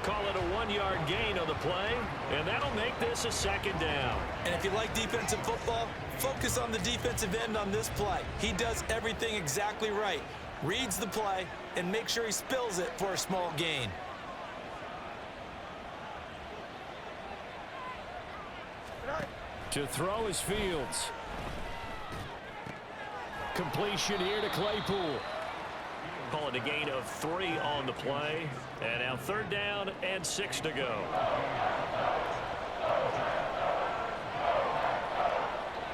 S6: Call it a 1-yard gain on the play, and that'll make this a second down.
S4: And if you like defensive football, focus on the defensive end on this play. He does everything exactly right. Reads the play and makes sure he spills it for a small gain.
S6: To throw is Fields. Completion here to Claypool.
S2: Call it a gain of 3 on the play. And now 3rd down and 6 to go.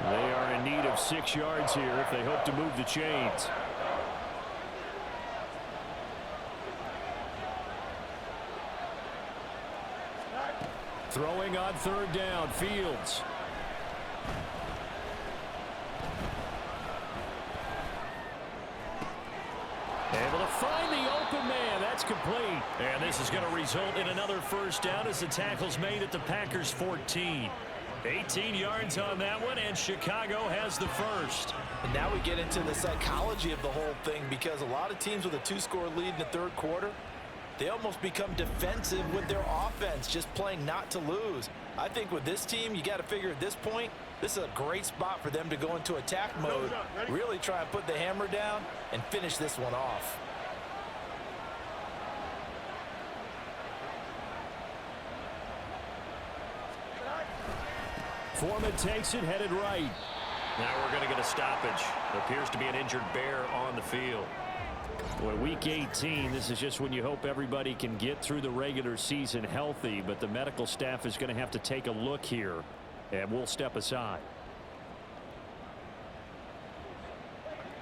S6: They are in need of 6 yards here if they hope to move the chains. Throwing on 3rd down, Fields. Able to find the open man. That's complete. And this is going to result in another first down as the tackle's made at the Packers 14.
S2: 18 yards on that one, and Chicago has the first.
S3: And now we get into the psychology of the whole thing, because a lot of teams with a 2-score lead in the third quarter, they almost become defensive with their offense, just playing not to lose. I think with this team, you got to figure at this point, this is a great spot for them to go into attack mode, really try and put the hammer down and finish this one off.
S6: Foreman takes it, headed right.
S2: Now we're going to get a stoppage. There appears to be an injured Bear on the field.
S6: Boy, week 18, this is just when you hope everybody can get through the regular season healthy, but the medical staff is going to have to take a look here, and we'll step aside.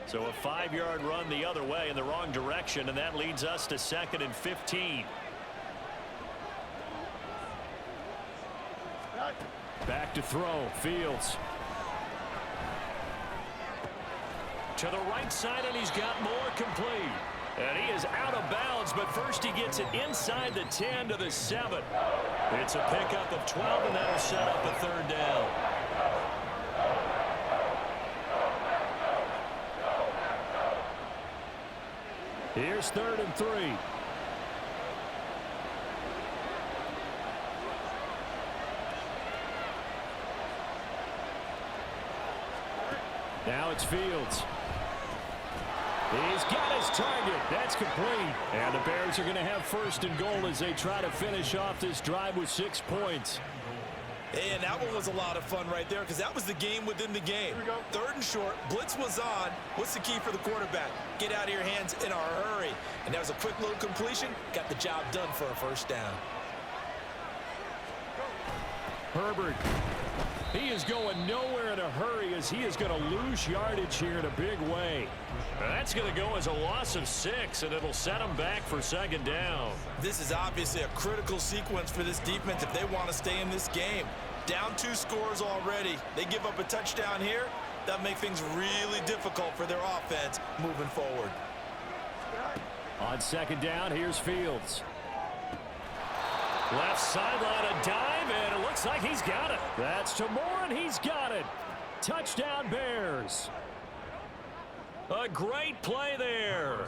S2: So a 5-yard run the other way in the wrong direction, and that leads us to 2nd and 15.
S6: Back to throw, Fields.
S2: To the right side, and he's got more complete. And he is out of bounds, but first he gets it inside the 10 to the 7. It's a pickup of 12, and that'll set up a 3rd down.
S6: Here's 3rd and 3. Now it's Fields. He's got his target. That's complete. And the Bears are going to have 1st and goal as they try to finish off this drive with 6 points.
S4: And that one was a lot of fun right there, because that was the game within the game. 3rd and short, blitz was on. What's the key for the quarterback? Get out of your hands in a hurry. And that was a quick little completion. Got the job done for a 1st down.
S6: Herbert. He is going nowhere in a hurry, as he is going to lose yardage here in a big way.
S2: That's going to go as a loss of 6, and it'll set them back for 2nd down.
S4: This is obviously a critical sequence for this defense if they want to stay in this game. Down 2 scores already. They give up a touchdown here. That makes things really difficult for their offense moving forward.
S6: On 2nd down, here's Fields.
S2: Left sideline, a dive, and it looks like he's got it.
S6: That's to Moore, and he's got it. Touchdown, Bears.
S2: A great play there.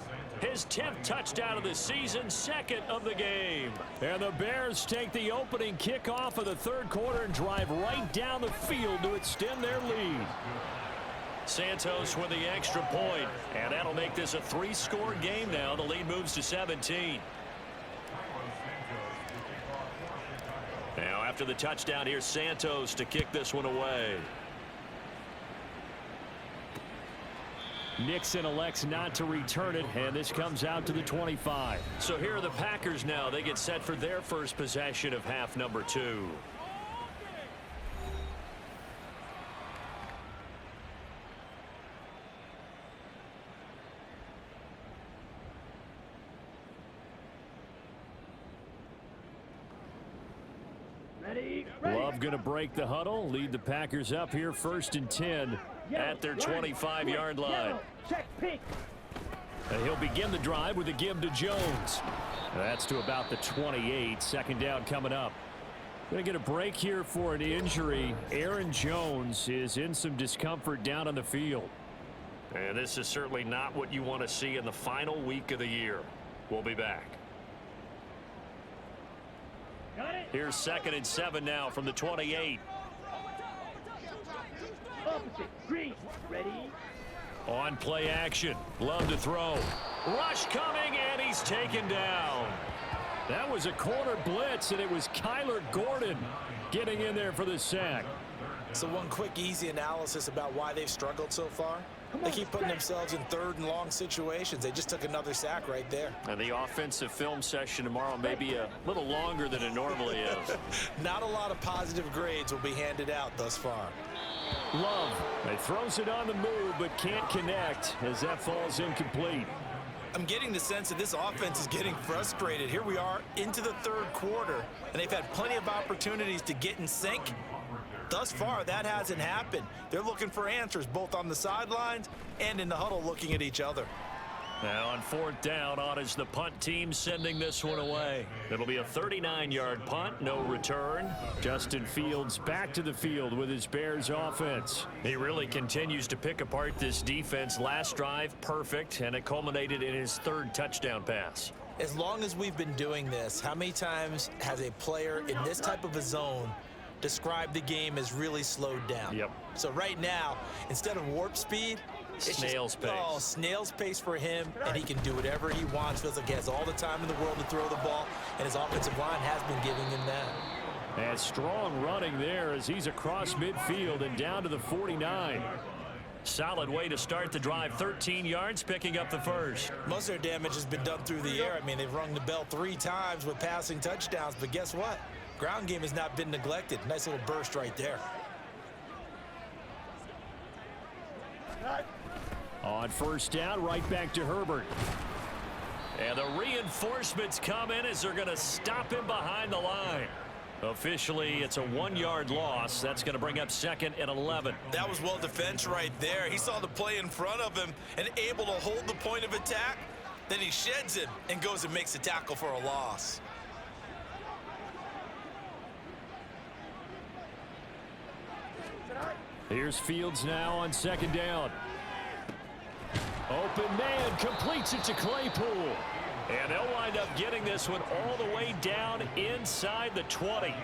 S2: His 10th touchdown of the season, 2nd of the game.
S6: And the Bears take the opening kickoff of the 3rd quarter and drive right down the field to extend their lead.
S2: Santos with the extra point, and that'll make this a 3-score game now. The lead moves to 17. Now after the touchdown, here's Santos to kick this one away.
S6: Nixon elects not to return it, and this comes out to the 25.
S2: So here are the Packers now. They get set for their first possession of half number 2.
S6: Love going to break the huddle, lead the Packers up here 1st and 10
S2: at their 25-yard line.
S6: And he'll begin the drive with a give to Jones. That's to about the 28. 2nd down coming up. Going to get a break here for an injury. Aaron Jones is in some discomfort down on the field.
S2: And this is certainly not what you want to see in the final week of the year. We'll be back. Here's 2nd and 7 now from the 28.
S5: Green, ready?
S6: On play action. Love to throw.
S2: Rush coming, and he's taken down.
S6: That was a corner blitz, and it was Kyler Gordon getting in there for the sack.
S4: So one quick, easy analysis about why they've struggled so far. They keep putting themselves in 3rd and long situations. They just took another sack right there.
S2: And the offensive film session tomorrow may be a little longer than it normally is.
S4: Not a lot of positive grades will be handed out thus far.
S6: Love. He throws it on the move, but can't connect as that falls incomplete.
S4: I'm getting the sense that this offense is getting frustrated. Here we are into the 3rd quarter, and they've had plenty of opportunities to get in sync. Thus far, that hasn't happened. They're looking for answers both on the sidelines and in the huddle looking at each other.
S2: Now on 4th down, on is the punt team sending this one away. It'll be a 39-yard punt, no return.
S6: Justin Fields back to the field with his Bears offense.
S2: He really continues to pick apart this defense. Last drive, perfect, and it culminated in his 3rd touchdown pass.
S4: As long as we've been doing this, how many times has a player in this type of a zone described the game as really slowed down?
S2: Yep.
S4: So right now, instead of warp speed, it's
S2: snail's pace.
S4: Oh, snail's pace for him, and he can do whatever he wants. Feels like he has all the time in the world to throw the ball, and his offensive line has been giving him that.
S6: And strong running there as he's across midfield and down to the 49.
S2: Solid way to start the drive. 13 yards, picking up the 1st.
S4: Most of their damage has been done through the air. I mean, they've rung the bell 3 times with passing touchdowns, but guess what? Ground game has not been neglected. Nice little burst right there.
S6: On 1st down, right back to Herbert.
S2: And the reinforcements come in as they're going to stop him behind the line. Officially, it's a 1-yard loss. That's going to bring up 2nd and 11.
S4: That was well defense right there. He saw the play in front of him and able to hold the point of attack. Then he sheds him and goes and makes a tackle for a loss.
S6: Here's Fields now on 2nd down. Open man completes it to Claypool.
S2: And they'll wind up getting this one all the way down inside the 20.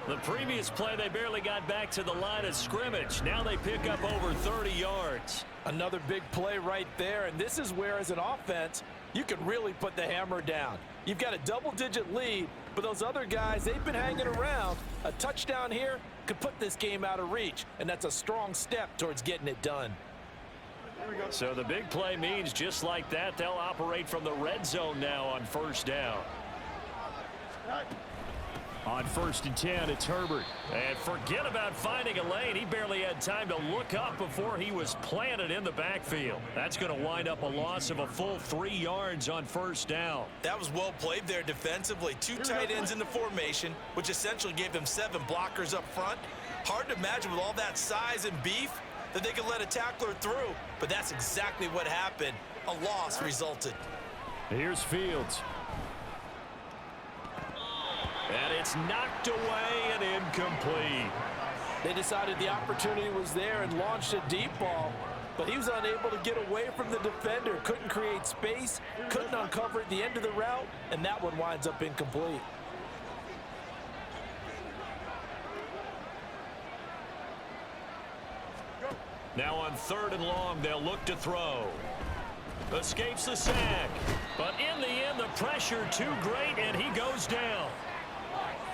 S2: The previous play, they barely got back to the line of scrimmage. Now they pick up over 30 yards.
S3: Another big play right there, and this is where, as an offense, you can really put the hammer down. You've got a double-digit lead, but those other guys, they've been hanging around. A touchdown here could put this game out of reach, and that's a strong step towards getting it done.
S2: So the big play means just like that, they'll operate from the red zone now on 1st down.
S6: On 1st and 10, it's Herbert.
S2: And forget about finding a lane. He barely had time to look up before he was planted in the backfield. That's going to wind up a loss of a full 3 yards on 1st down.
S4: That was well played there defensively. 2 tight ends in the formation, which essentially gave them 7 blockers up front. Hard to imagine with all that size and beef that they could let a tackler through, but that's exactly what happened. A loss resulted.
S6: Here's Fields.
S2: And it's knocked away and incomplete.
S3: They decided the opportunity was there and launched a deep ball, but he was unable to get away from the defender. Couldn't create space, couldn't uncover at the end of the route, and that one winds up incomplete.
S2: Now on 3rd and long, they'll look to throw. Escapes the sack. But in the end, the pressure too great, and he goes down.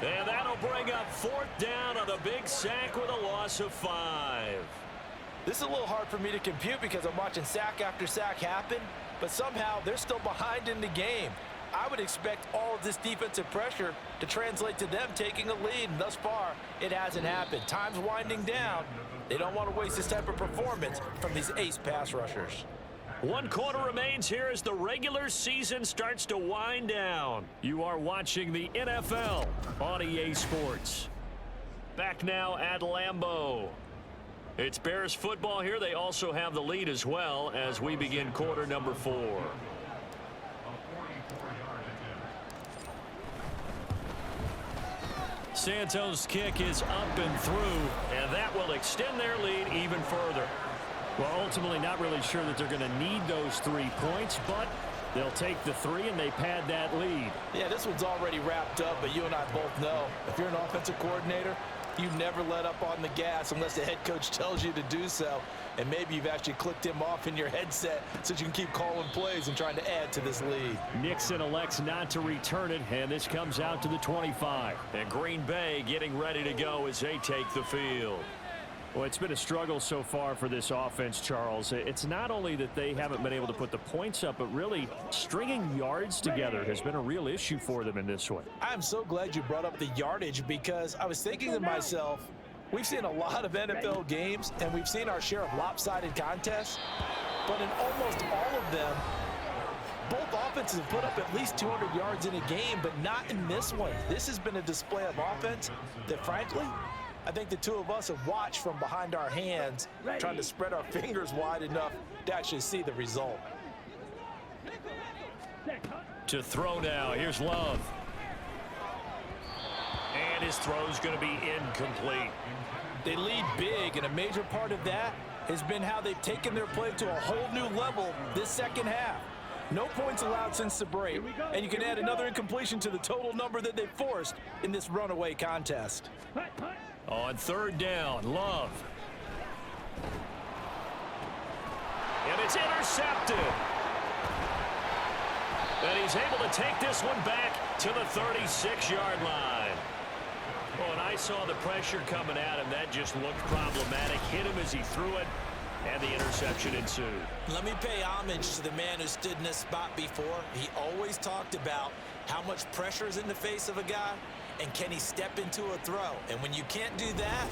S2: And that'll bring up 4th down on a big sack with a loss of 5.
S3: This is a little hard for me to compute because I'm watching sack after sack happen, but somehow they're still behind in the game. I would expect all of this defensive pressure to translate to them taking a lead, and thus far, it hasn't happened. Time's winding down. They don't want to waste this type of performance from these ace pass rushers.
S2: 1 quarter remains here as the regular season starts to wind down. You are watching the NFL on EA Sports. Back now at Lambeau. It's Bears football here. They also have the lead as well as we begin quarter number 4. Santos' kick is up and through, and that will extend their lead even further.
S6: Well, ultimately not really sure that they're going to need those 3 points, but they'll take the 3 and they pad that lead.
S3: Yeah, this one's already wrapped up, but you and I both know if you're an offensive coordinator, you never let up on the gas unless the head coach tells you to do so. And maybe you've actually clicked him off in your headset so you can keep calling plays and trying to add to this lead.
S6: Nixon elects not to return it, and this comes out to the 25.
S2: And Green Bay getting ready to go as they take the field.
S6: Well, it's been a struggle so far for this offense, Charles. It's not only that they haven't been able to put the points up, but really stringing yards together has been a real issue for them in this one.
S3: I'm so glad you brought up the yardage because I was thinking to myself, we've seen a lot of NFL games and we've seen our share of lopsided contests, but in almost all of them, both offenses have put up at least 200 yards in a game, but not in this one. This has been a display of offense that, frankly, I think the two of us have watched from behind our hands, trying to spread our fingers wide enough to actually see the result.
S6: To throw now. Here's Love. And his throw's going to be incomplete.
S3: They lead big, and a major part of that has been how they've taken their play to a whole new level this second half. No points allowed since the break, and you can add another incompletion to the total number that they've forced in this runaway contest.
S6: On third down, Love. And it's intercepted. And he's able to take this one back to the 36-yard line. Oh, and I saw the pressure coming at him. That just looked problematic. Hit him as he threw it, and the interception ensued.
S4: Let me pay homage to the man who stood in this spot before. He always talked about how much pressure is in the face of a guy, and can he step into a throw. And when you can't do that,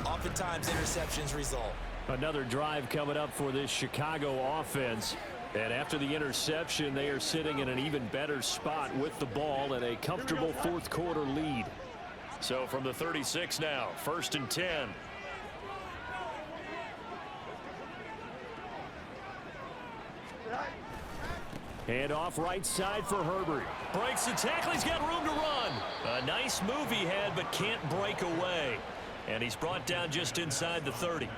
S4: oftentimes interceptions result.
S6: Another drive coming up for this Chicago offense. And after the interception, they are sitting in an even better spot with the ball and a comfortable fourth quarter lead. So from the 36 now, 1st and 10. Hand off right side for Herbert. Breaks the tackle. He's got room to run. A nice move he had, but can't break away. And he's brought down just inside the 30.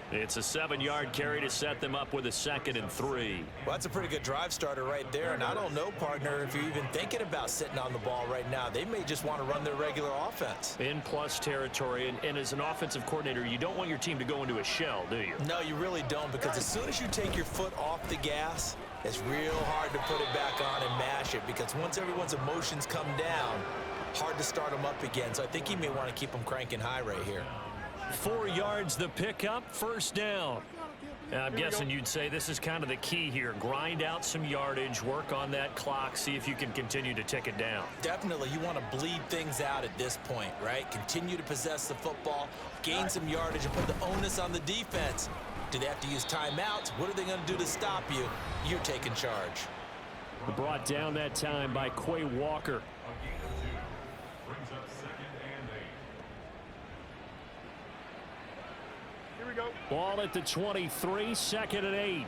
S6: It's a 7-yard carry to set them up with a 2nd and 3.
S4: Well, that's a pretty good drive starter right there. And I don't know, partner, if you're even thinking about sitting on the ball right now. They may just want to run their regular offense.
S6: In plus territory, and as an offensive coordinator, you don't want your team to go into a shell, do you?
S4: No, you really don't, because as soon as you take your foot off the gas, it's real hard to put it back on and mash it, because once everyone's emotions come down, hard to start them up again. So I think he may want to keep them cranking high right here.
S6: 4 yards the pickup, 1st down. I'm guessing you'd say this is kind of the key here. Grind out some yardage, work on that clock, see if you can continue to tick it down.
S4: Definitely, you want to bleed things out at this point, right? Continue to possess the football, gain some yardage, and put the onus on the defense. Do they have to use timeouts? What are they going to do to stop you? You're taking charge.
S6: Brought down that time by Quay Walker. Ball at the 23, 2nd and 8.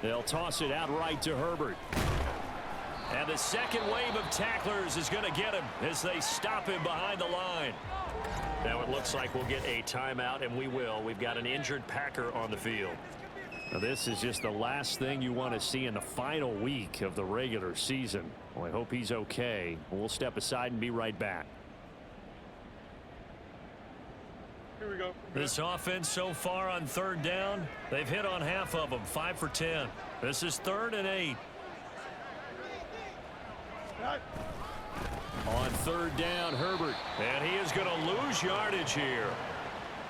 S6: They'll toss it out right to Herbert. And the second wave of tacklers is going to get him as they stop him behind the line. Now it looks like we'll get a timeout, and we will. We've got an injured Packer on the field. Now this is just the last thing you want to see in the final week of the regular season. Well, I hope he's okay. We'll step aside and be right back.
S8: Here we go.
S6: This offense so far on 3rd down, they've hit on half of them, 5 for 10. This is 3rd and 8. On 3rd down, Herbert. And he is going to lose yardage here.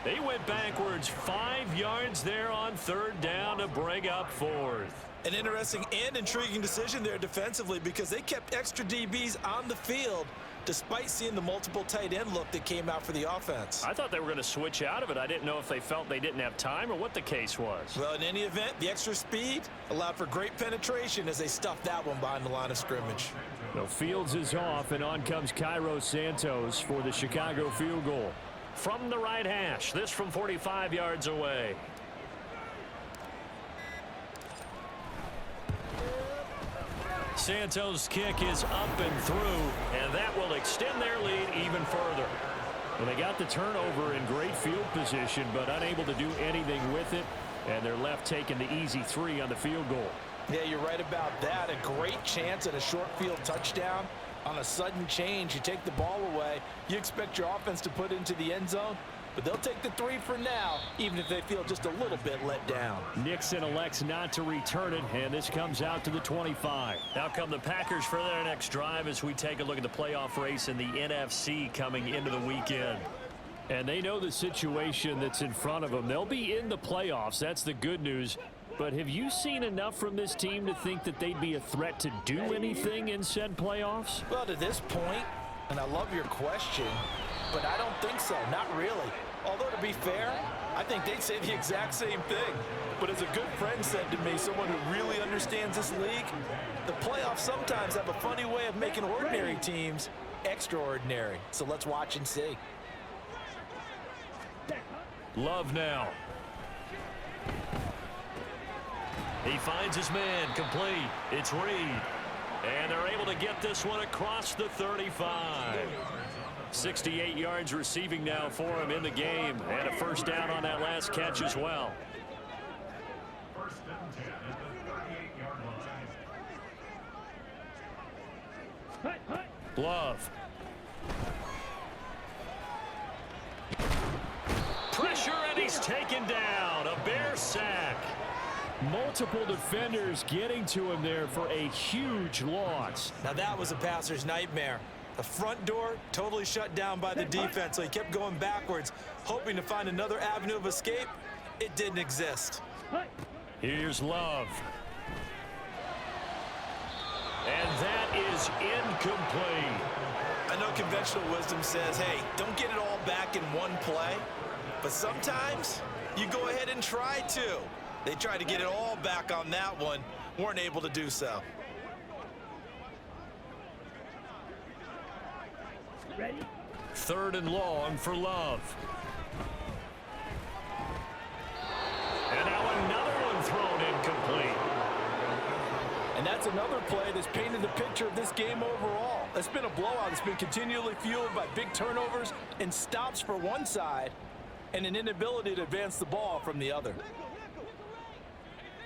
S6: They went backwards 5 yards there on 3rd down to bring up 4th.
S4: An interesting and intriguing decision there defensively, because they kept extra DBs on the field despite seeing the multiple tight end look that came out for the offense.
S6: I thought they were going to switch out of it. I didn't know if they felt they didn't have time or what the case was.
S4: Well, in any event, the extra speed allowed for great penetration as they stuffed that one behind the line of scrimmage.
S6: So Fields is off, and on comes Cairo Santos for the Chicago field goal. From the right hash, this from 45 yards away. Santos' kick is up and through, and that will extend their lead even further. Well, they got the turnover in great field position, but unable to do anything with it, and they're left taking the easy 3 on the field goal.
S3: Yeah, you're right about that. A great chance at a short field touchdown. On a sudden change, you take the ball away. You expect your offense to put into the end zone, but they'll take the 3 for now, even if they feel just a little bit let down.
S6: Nixon elects not to return it, and this comes out to the 25. Now come the Packers for their next drive as we take a look at the playoff race in the NFC coming into the weekend. And they know the situation that's in front of them. They'll be in the playoffs. That's the good news. But have you seen enough from this team to think that they'd be a threat to do anything in said playoffs?
S3: Well, to this point, and I love your question, but I don't think so. Not really. Although, to be fair, I think they'd say the exact same thing. But as a good friend said to me, someone who really understands this league, the playoffs sometimes have a funny way of making ordinary teams extraordinary. So let's watch and see.
S6: Love now. He finds his man, complete. It's Reed. And they're able to get this one across the 35. 68 yards receiving now for him in the game. And a first down on that last catch as well. Love. Pressure, and he's taken down. A Bear sack. Multiple defenders getting to him there for a huge loss.
S4: Now that was a passer's nightmare. The front door totally shut down by the defense, so he kept going backwards, hoping to find another avenue of escape. It didn't exist.
S6: Here's Love. And that is incomplete.
S4: I know conventional wisdom says, hey, don't get it all back in one play. But sometimes you go ahead and try to. They tried to get it all back on that one. Weren't able to do so.
S5: Ready?
S6: 3rd and long for Love. And now another one thrown incomplete.
S3: And that's another play that's painted the picture of this game overall. It's been a blowout. It's been continually fueled by big turnovers and stops for one side and an inability to advance the ball from the other.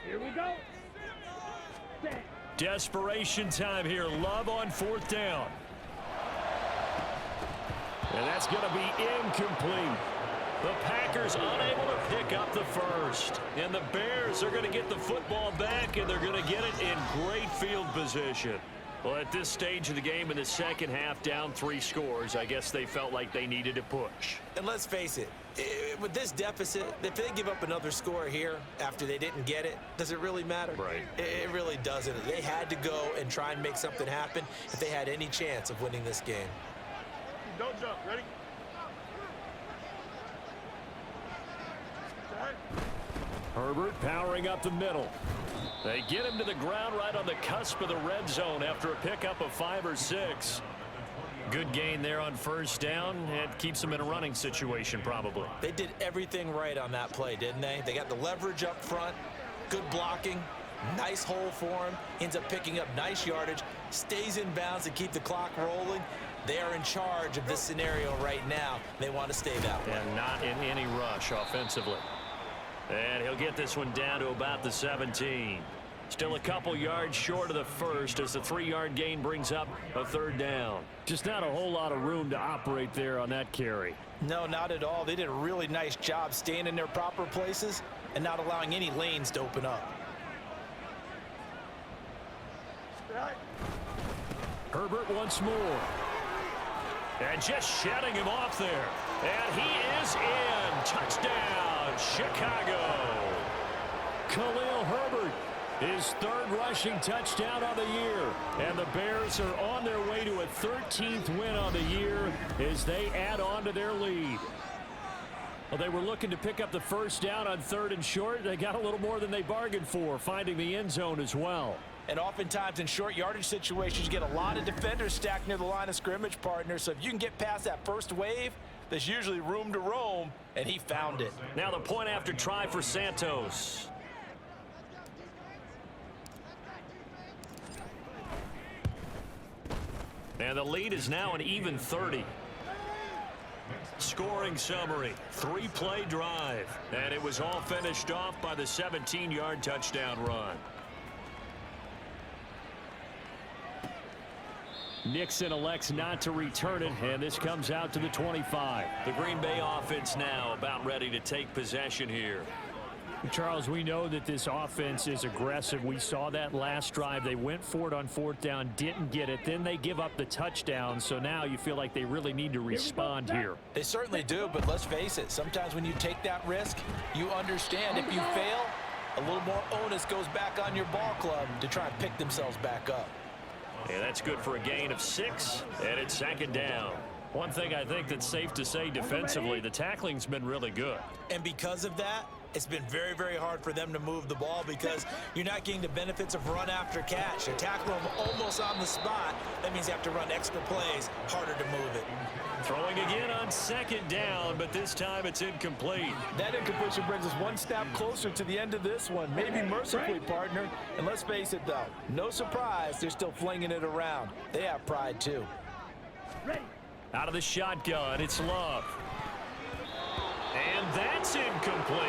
S5: Here we go. Set.
S6: Desperation time here. Love on 4th down. And that's going to be incomplete. The Packers unable to pick up the first. And the Bears are going to get the football back, and they're going to get it in great field position. Well, at this stage of the game in the second half, down 3 scores, I guess they felt like they needed to push.
S4: And let's face it, with this deficit, if they give up another score here after they didn't get it, does it really matter?
S6: Right.
S4: It really doesn't. They had to go and try and make something happen if they had any chance of winning this game.
S8: Don't jump. Ready?
S6: Herbert powering up the middle. They get him to the ground right on the cusp of the red zone after a pickup of 5 or 6. Good gain there on 1st down. It keeps them in a running situation probably.
S4: They did everything right on that play, didn't they? They got the leverage up front, good blocking, nice hole for him, ends up picking up nice yardage, stays in bounds to keep the clock rolling. They are in charge of this scenario right now. They want to stay that way.
S6: And not in any rush offensively. And he'll get this one down to about the 17. Still a couple yards short of the first as the 3-yard gain brings up a 3rd down. Just not a whole lot of room to operate there on that carry.
S3: No, not at all. They did a really nice job staying in their proper places and not allowing any lanes to open up.
S6: Herbert once more. And just shutting him off there. And he is in. Touchdown, Chicago. Khalil Herbert, his 3rd rushing touchdown of the year. And the Bears are on their way to a 13th win on the year as they add on to their lead. Well, they were looking to pick up the 1st down on 3rd and short. They got a little more than they bargained for, finding the end zone as well.
S3: And oftentimes in short yardage situations, you get a lot of defenders stacked near the line of scrimmage, partner. So if you can get past that first wave, there's usually room to roam, and he found it.
S6: Now the point after try for Santos. And the lead is now an even 30. Scoring summary, 3-play drive. And it was all finished off by the 17-yard touchdown run. Nixon elects not to return it, and this comes out to the 25. The Green Bay offense now about ready to take possession here. Charles, we know that this offense is aggressive. We saw that last drive. They went for it on 4th down, didn't get it. Then they give up the touchdown, so now you feel like they really need to respond here.
S3: They certainly do, but let's face it. Sometimes when you take that risk, you understand if you fail, a little more onus goes back on your ball club to try and pick themselves back up.
S6: And that's good for a gain of 6, and it's 2nd down. One thing I think that's safe to say defensively, the tackling's been really good.
S4: And because of that, It's been very, very hard for them to move the ball because you're not getting the benefits of run after catch. You're tackling them almost on the spot. That means you have to run extra plays, harder to move it.
S2: Throwing again on second down, but this time it's incomplete.
S3: That incompletion brings us one step closer to the end of this one. Maybe mercifully, partner. And let's face it, though, no surprise, they're still flinging it around. They have pride, too.
S2: Out of the shotgun, it's Love. And that's incomplete.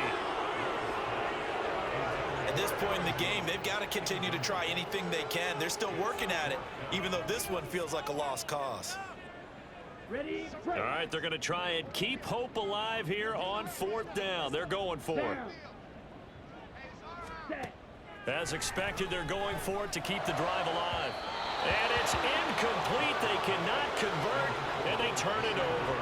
S4: At this point in the game, they've got to continue to try anything they can. They're still working at it, even though this one feels like a lost cause.
S2: All right, they're going to try and keep hope alive here on fourth down. They're going for it. As expected, they're going for it to keep the drive alive. And it's incomplete. They cannot convert, and they turn it over.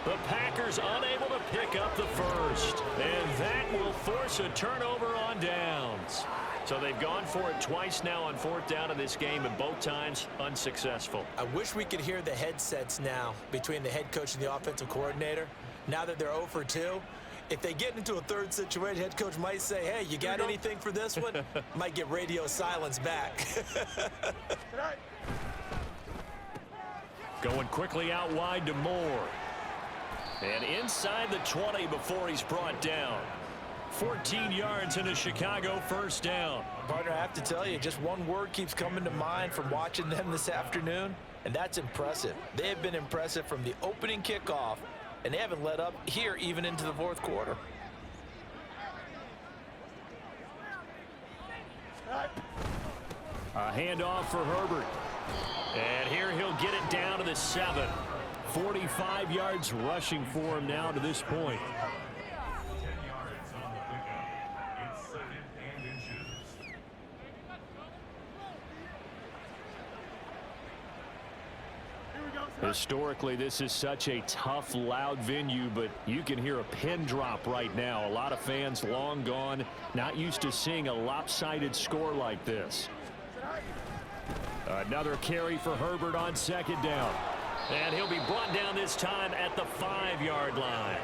S2: The Packers unable to pick up the first. And that will force a turnover on downs. So they've gone for it twice now on fourth down in this game, and both times unsuccessful.
S4: I wish we could hear the headsets now between the head coach and the offensive coordinator. Now that they're 0 for 2, if they get into a third situation, head coach might say, hey, you got anything for this one? Might get radio silence back.
S2: Going quickly out wide to Moore. And inside the 20 before he's brought down. 14 yards in a Chicago first down.
S3: Partner, I have to tell you, just one word keeps coming to mind from watching them this afternoon, and that's impressive. They have been impressive from the opening kickoff, and they haven't let up here even into the fourth quarter.
S2: A handoff for Herbert. And here he'll get it down to the 7. 45 yards rushing for him now to this point. Historically, this is such a tough, loud venue, but you can hear a pin drop right now. A lot of fans long gone, not used to seeing a lopsided score like this. Another carry for Herbert on second down. And he'll be brought down this time at the 5-yard line.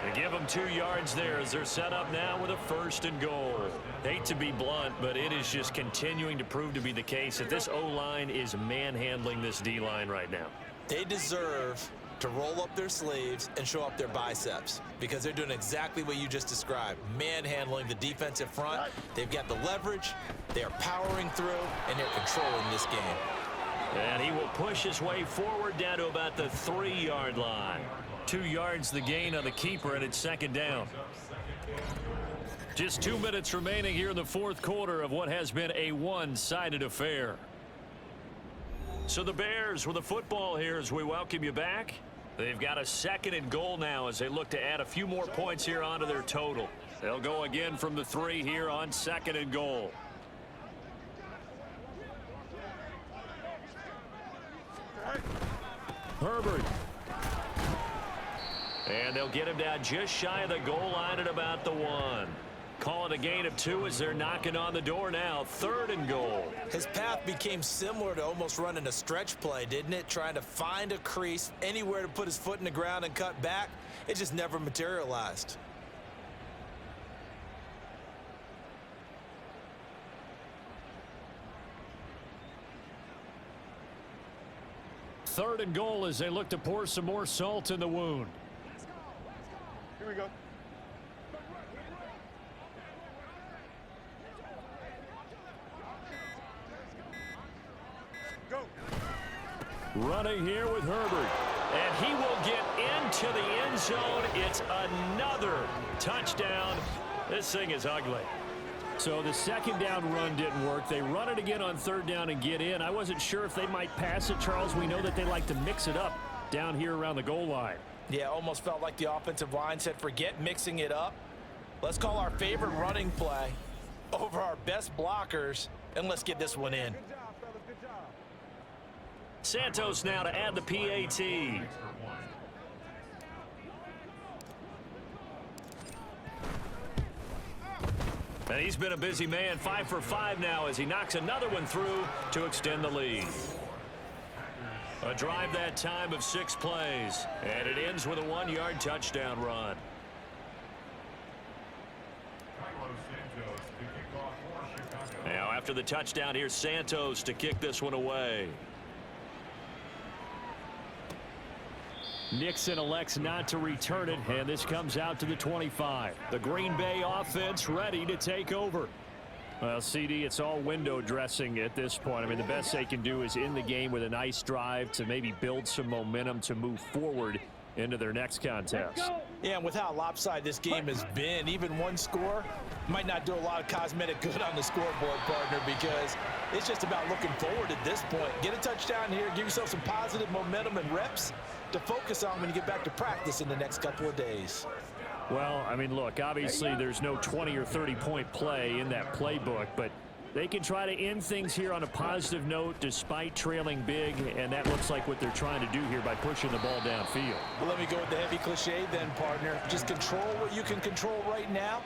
S2: They give him 2 yards there as they're set up now with a 1st and goal. Hate to be blunt, but it is just continuing to prove to be the case that this O-line is manhandling this D-line right now.
S4: They deserve to roll up their sleeves and show up their biceps because they're doing exactly what you just described, manhandling the defensive front. They've got the leverage, they are powering through, and they're controlling this game.
S2: And he will push his way forward down to about the 3-yard line. 2 yards the gain on the keeper, and it's second down. Just 2 minutes remaining here in the fourth quarter of what has been a one-sided affair. So the Bears with the football here as we welcome you back. They've got a 2nd and goal now as they look to add a few more points here onto their total. They'll go again from the 3 here on 2nd and goal. Herbert. And they'll get him down just shy of the goal line at about the 1. Calling a gain of 2 as they're knocking on the door now. 3rd and goal.
S4: His path became similar to almost running a stretch play, didn't it? Trying to find a crease, anywhere to put his foot in the ground and cut back. It just never materialized.
S2: Third and goal as they look to pour some more salt in the wound.
S8: Here we go. Go.
S2: Running here with Herbert. And he will get into the end zone. It's another touchdown. This thing is ugly. So the second down run didn't work. They run it again on 3rd down and get in. I wasn't sure if they might pass it, Charles. We know that they like to mix it up down here around the goal line.
S3: Yeah, almost felt like the offensive line said, forget mixing it up. Let's call our favorite running play over our best blockers, and let's get this one in.
S8: Good job, fellas. Good job.
S2: Santos now to add the PAT. And he's been a busy man, 5 for 5 now as he knocks another one through to extend the lead. A drive that time of 6 plays, and it ends with a 1-yard touchdown run. After the touchdown, here's Santos to kick this one away.
S6: Nixon elects not to return it, and this comes out to the 25. The Green Bay offense ready to take over. Well, CD, it's all window dressing at this point. I mean, the best they can do is in the game with a nice drive to maybe build some momentum to move forward into their next contest.
S3: Yeah, and with how lopsided this game has been, even one score might not do a lot of cosmetic good on the scoreboard, partner, because it's just about looking forward at this point. Get a touchdown here, give yourself some positive momentum and reps to focus on when you get back to practice in the next couple of days.
S6: Well, I mean, look, obviously there's no 20 or 30-point play in that playbook, but they can try to end things here on a positive note despite trailing big, and that looks like what they're trying to do here by pushing the ball downfield.
S3: Well, let me go with the heavy cliche then, partner. Just control what you can control right now,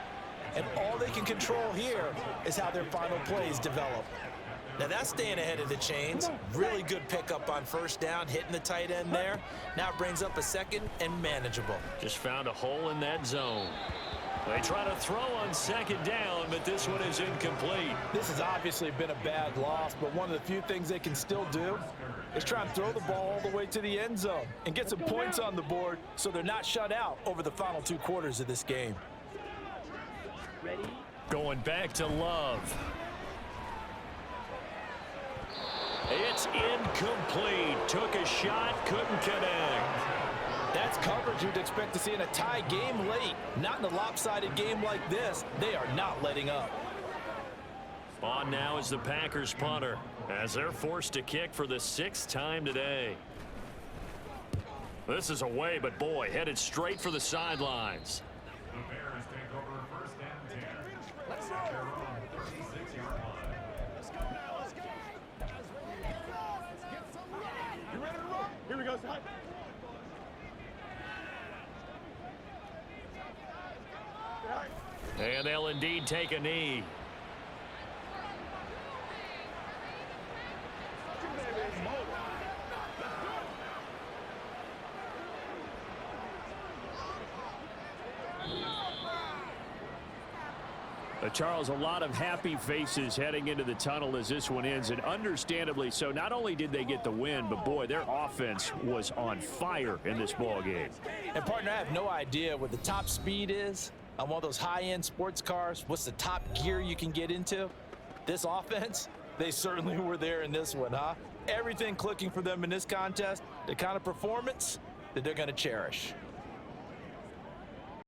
S3: and all they can control here is how their final plays develop.
S4: Now that's staying ahead of the chains. Really good pickup on first down, hitting the tight end there. Now it brings up a second and manageable.
S2: Just found a hole in that zone. They try to throw on second down, but this one is incomplete.
S3: This has obviously been a bad loss, but one of the few things they can still do is try and throw the ball all the way to the end zone and get some points on the board so they're not shut out over the final 2 quarters of this game.
S6: Going back to Love.
S2: It's incomplete. Took a shot, couldn't connect.
S3: That's coverage you'd expect to see in a tie game late. Not in a lopsided game like this. They are not letting up.
S2: On now is the Packers punter as they're forced to kick for the 6th time today. This is away, but boy, headed straight for the sidelines.
S9: The Bears take over 1st and 10. Let's go. On the 36-yard line.
S8: Let's go now, let's go. Get some run. You ready to run? Here we go, son.
S2: And they'll indeed take a knee.
S6: Charles, a lot of happy faces heading into the tunnel as this one ends, and understandably so. Not only did they get the win, but boy, their offense was on fire in this ball game.
S3: And partner, I have no idea what the top speed is on one of those high-end sports cars. What's the top gear you can get into? This offense, they certainly were there in this one, huh? Everything clicking for them in this contest, the kind of performance that they're going to cherish.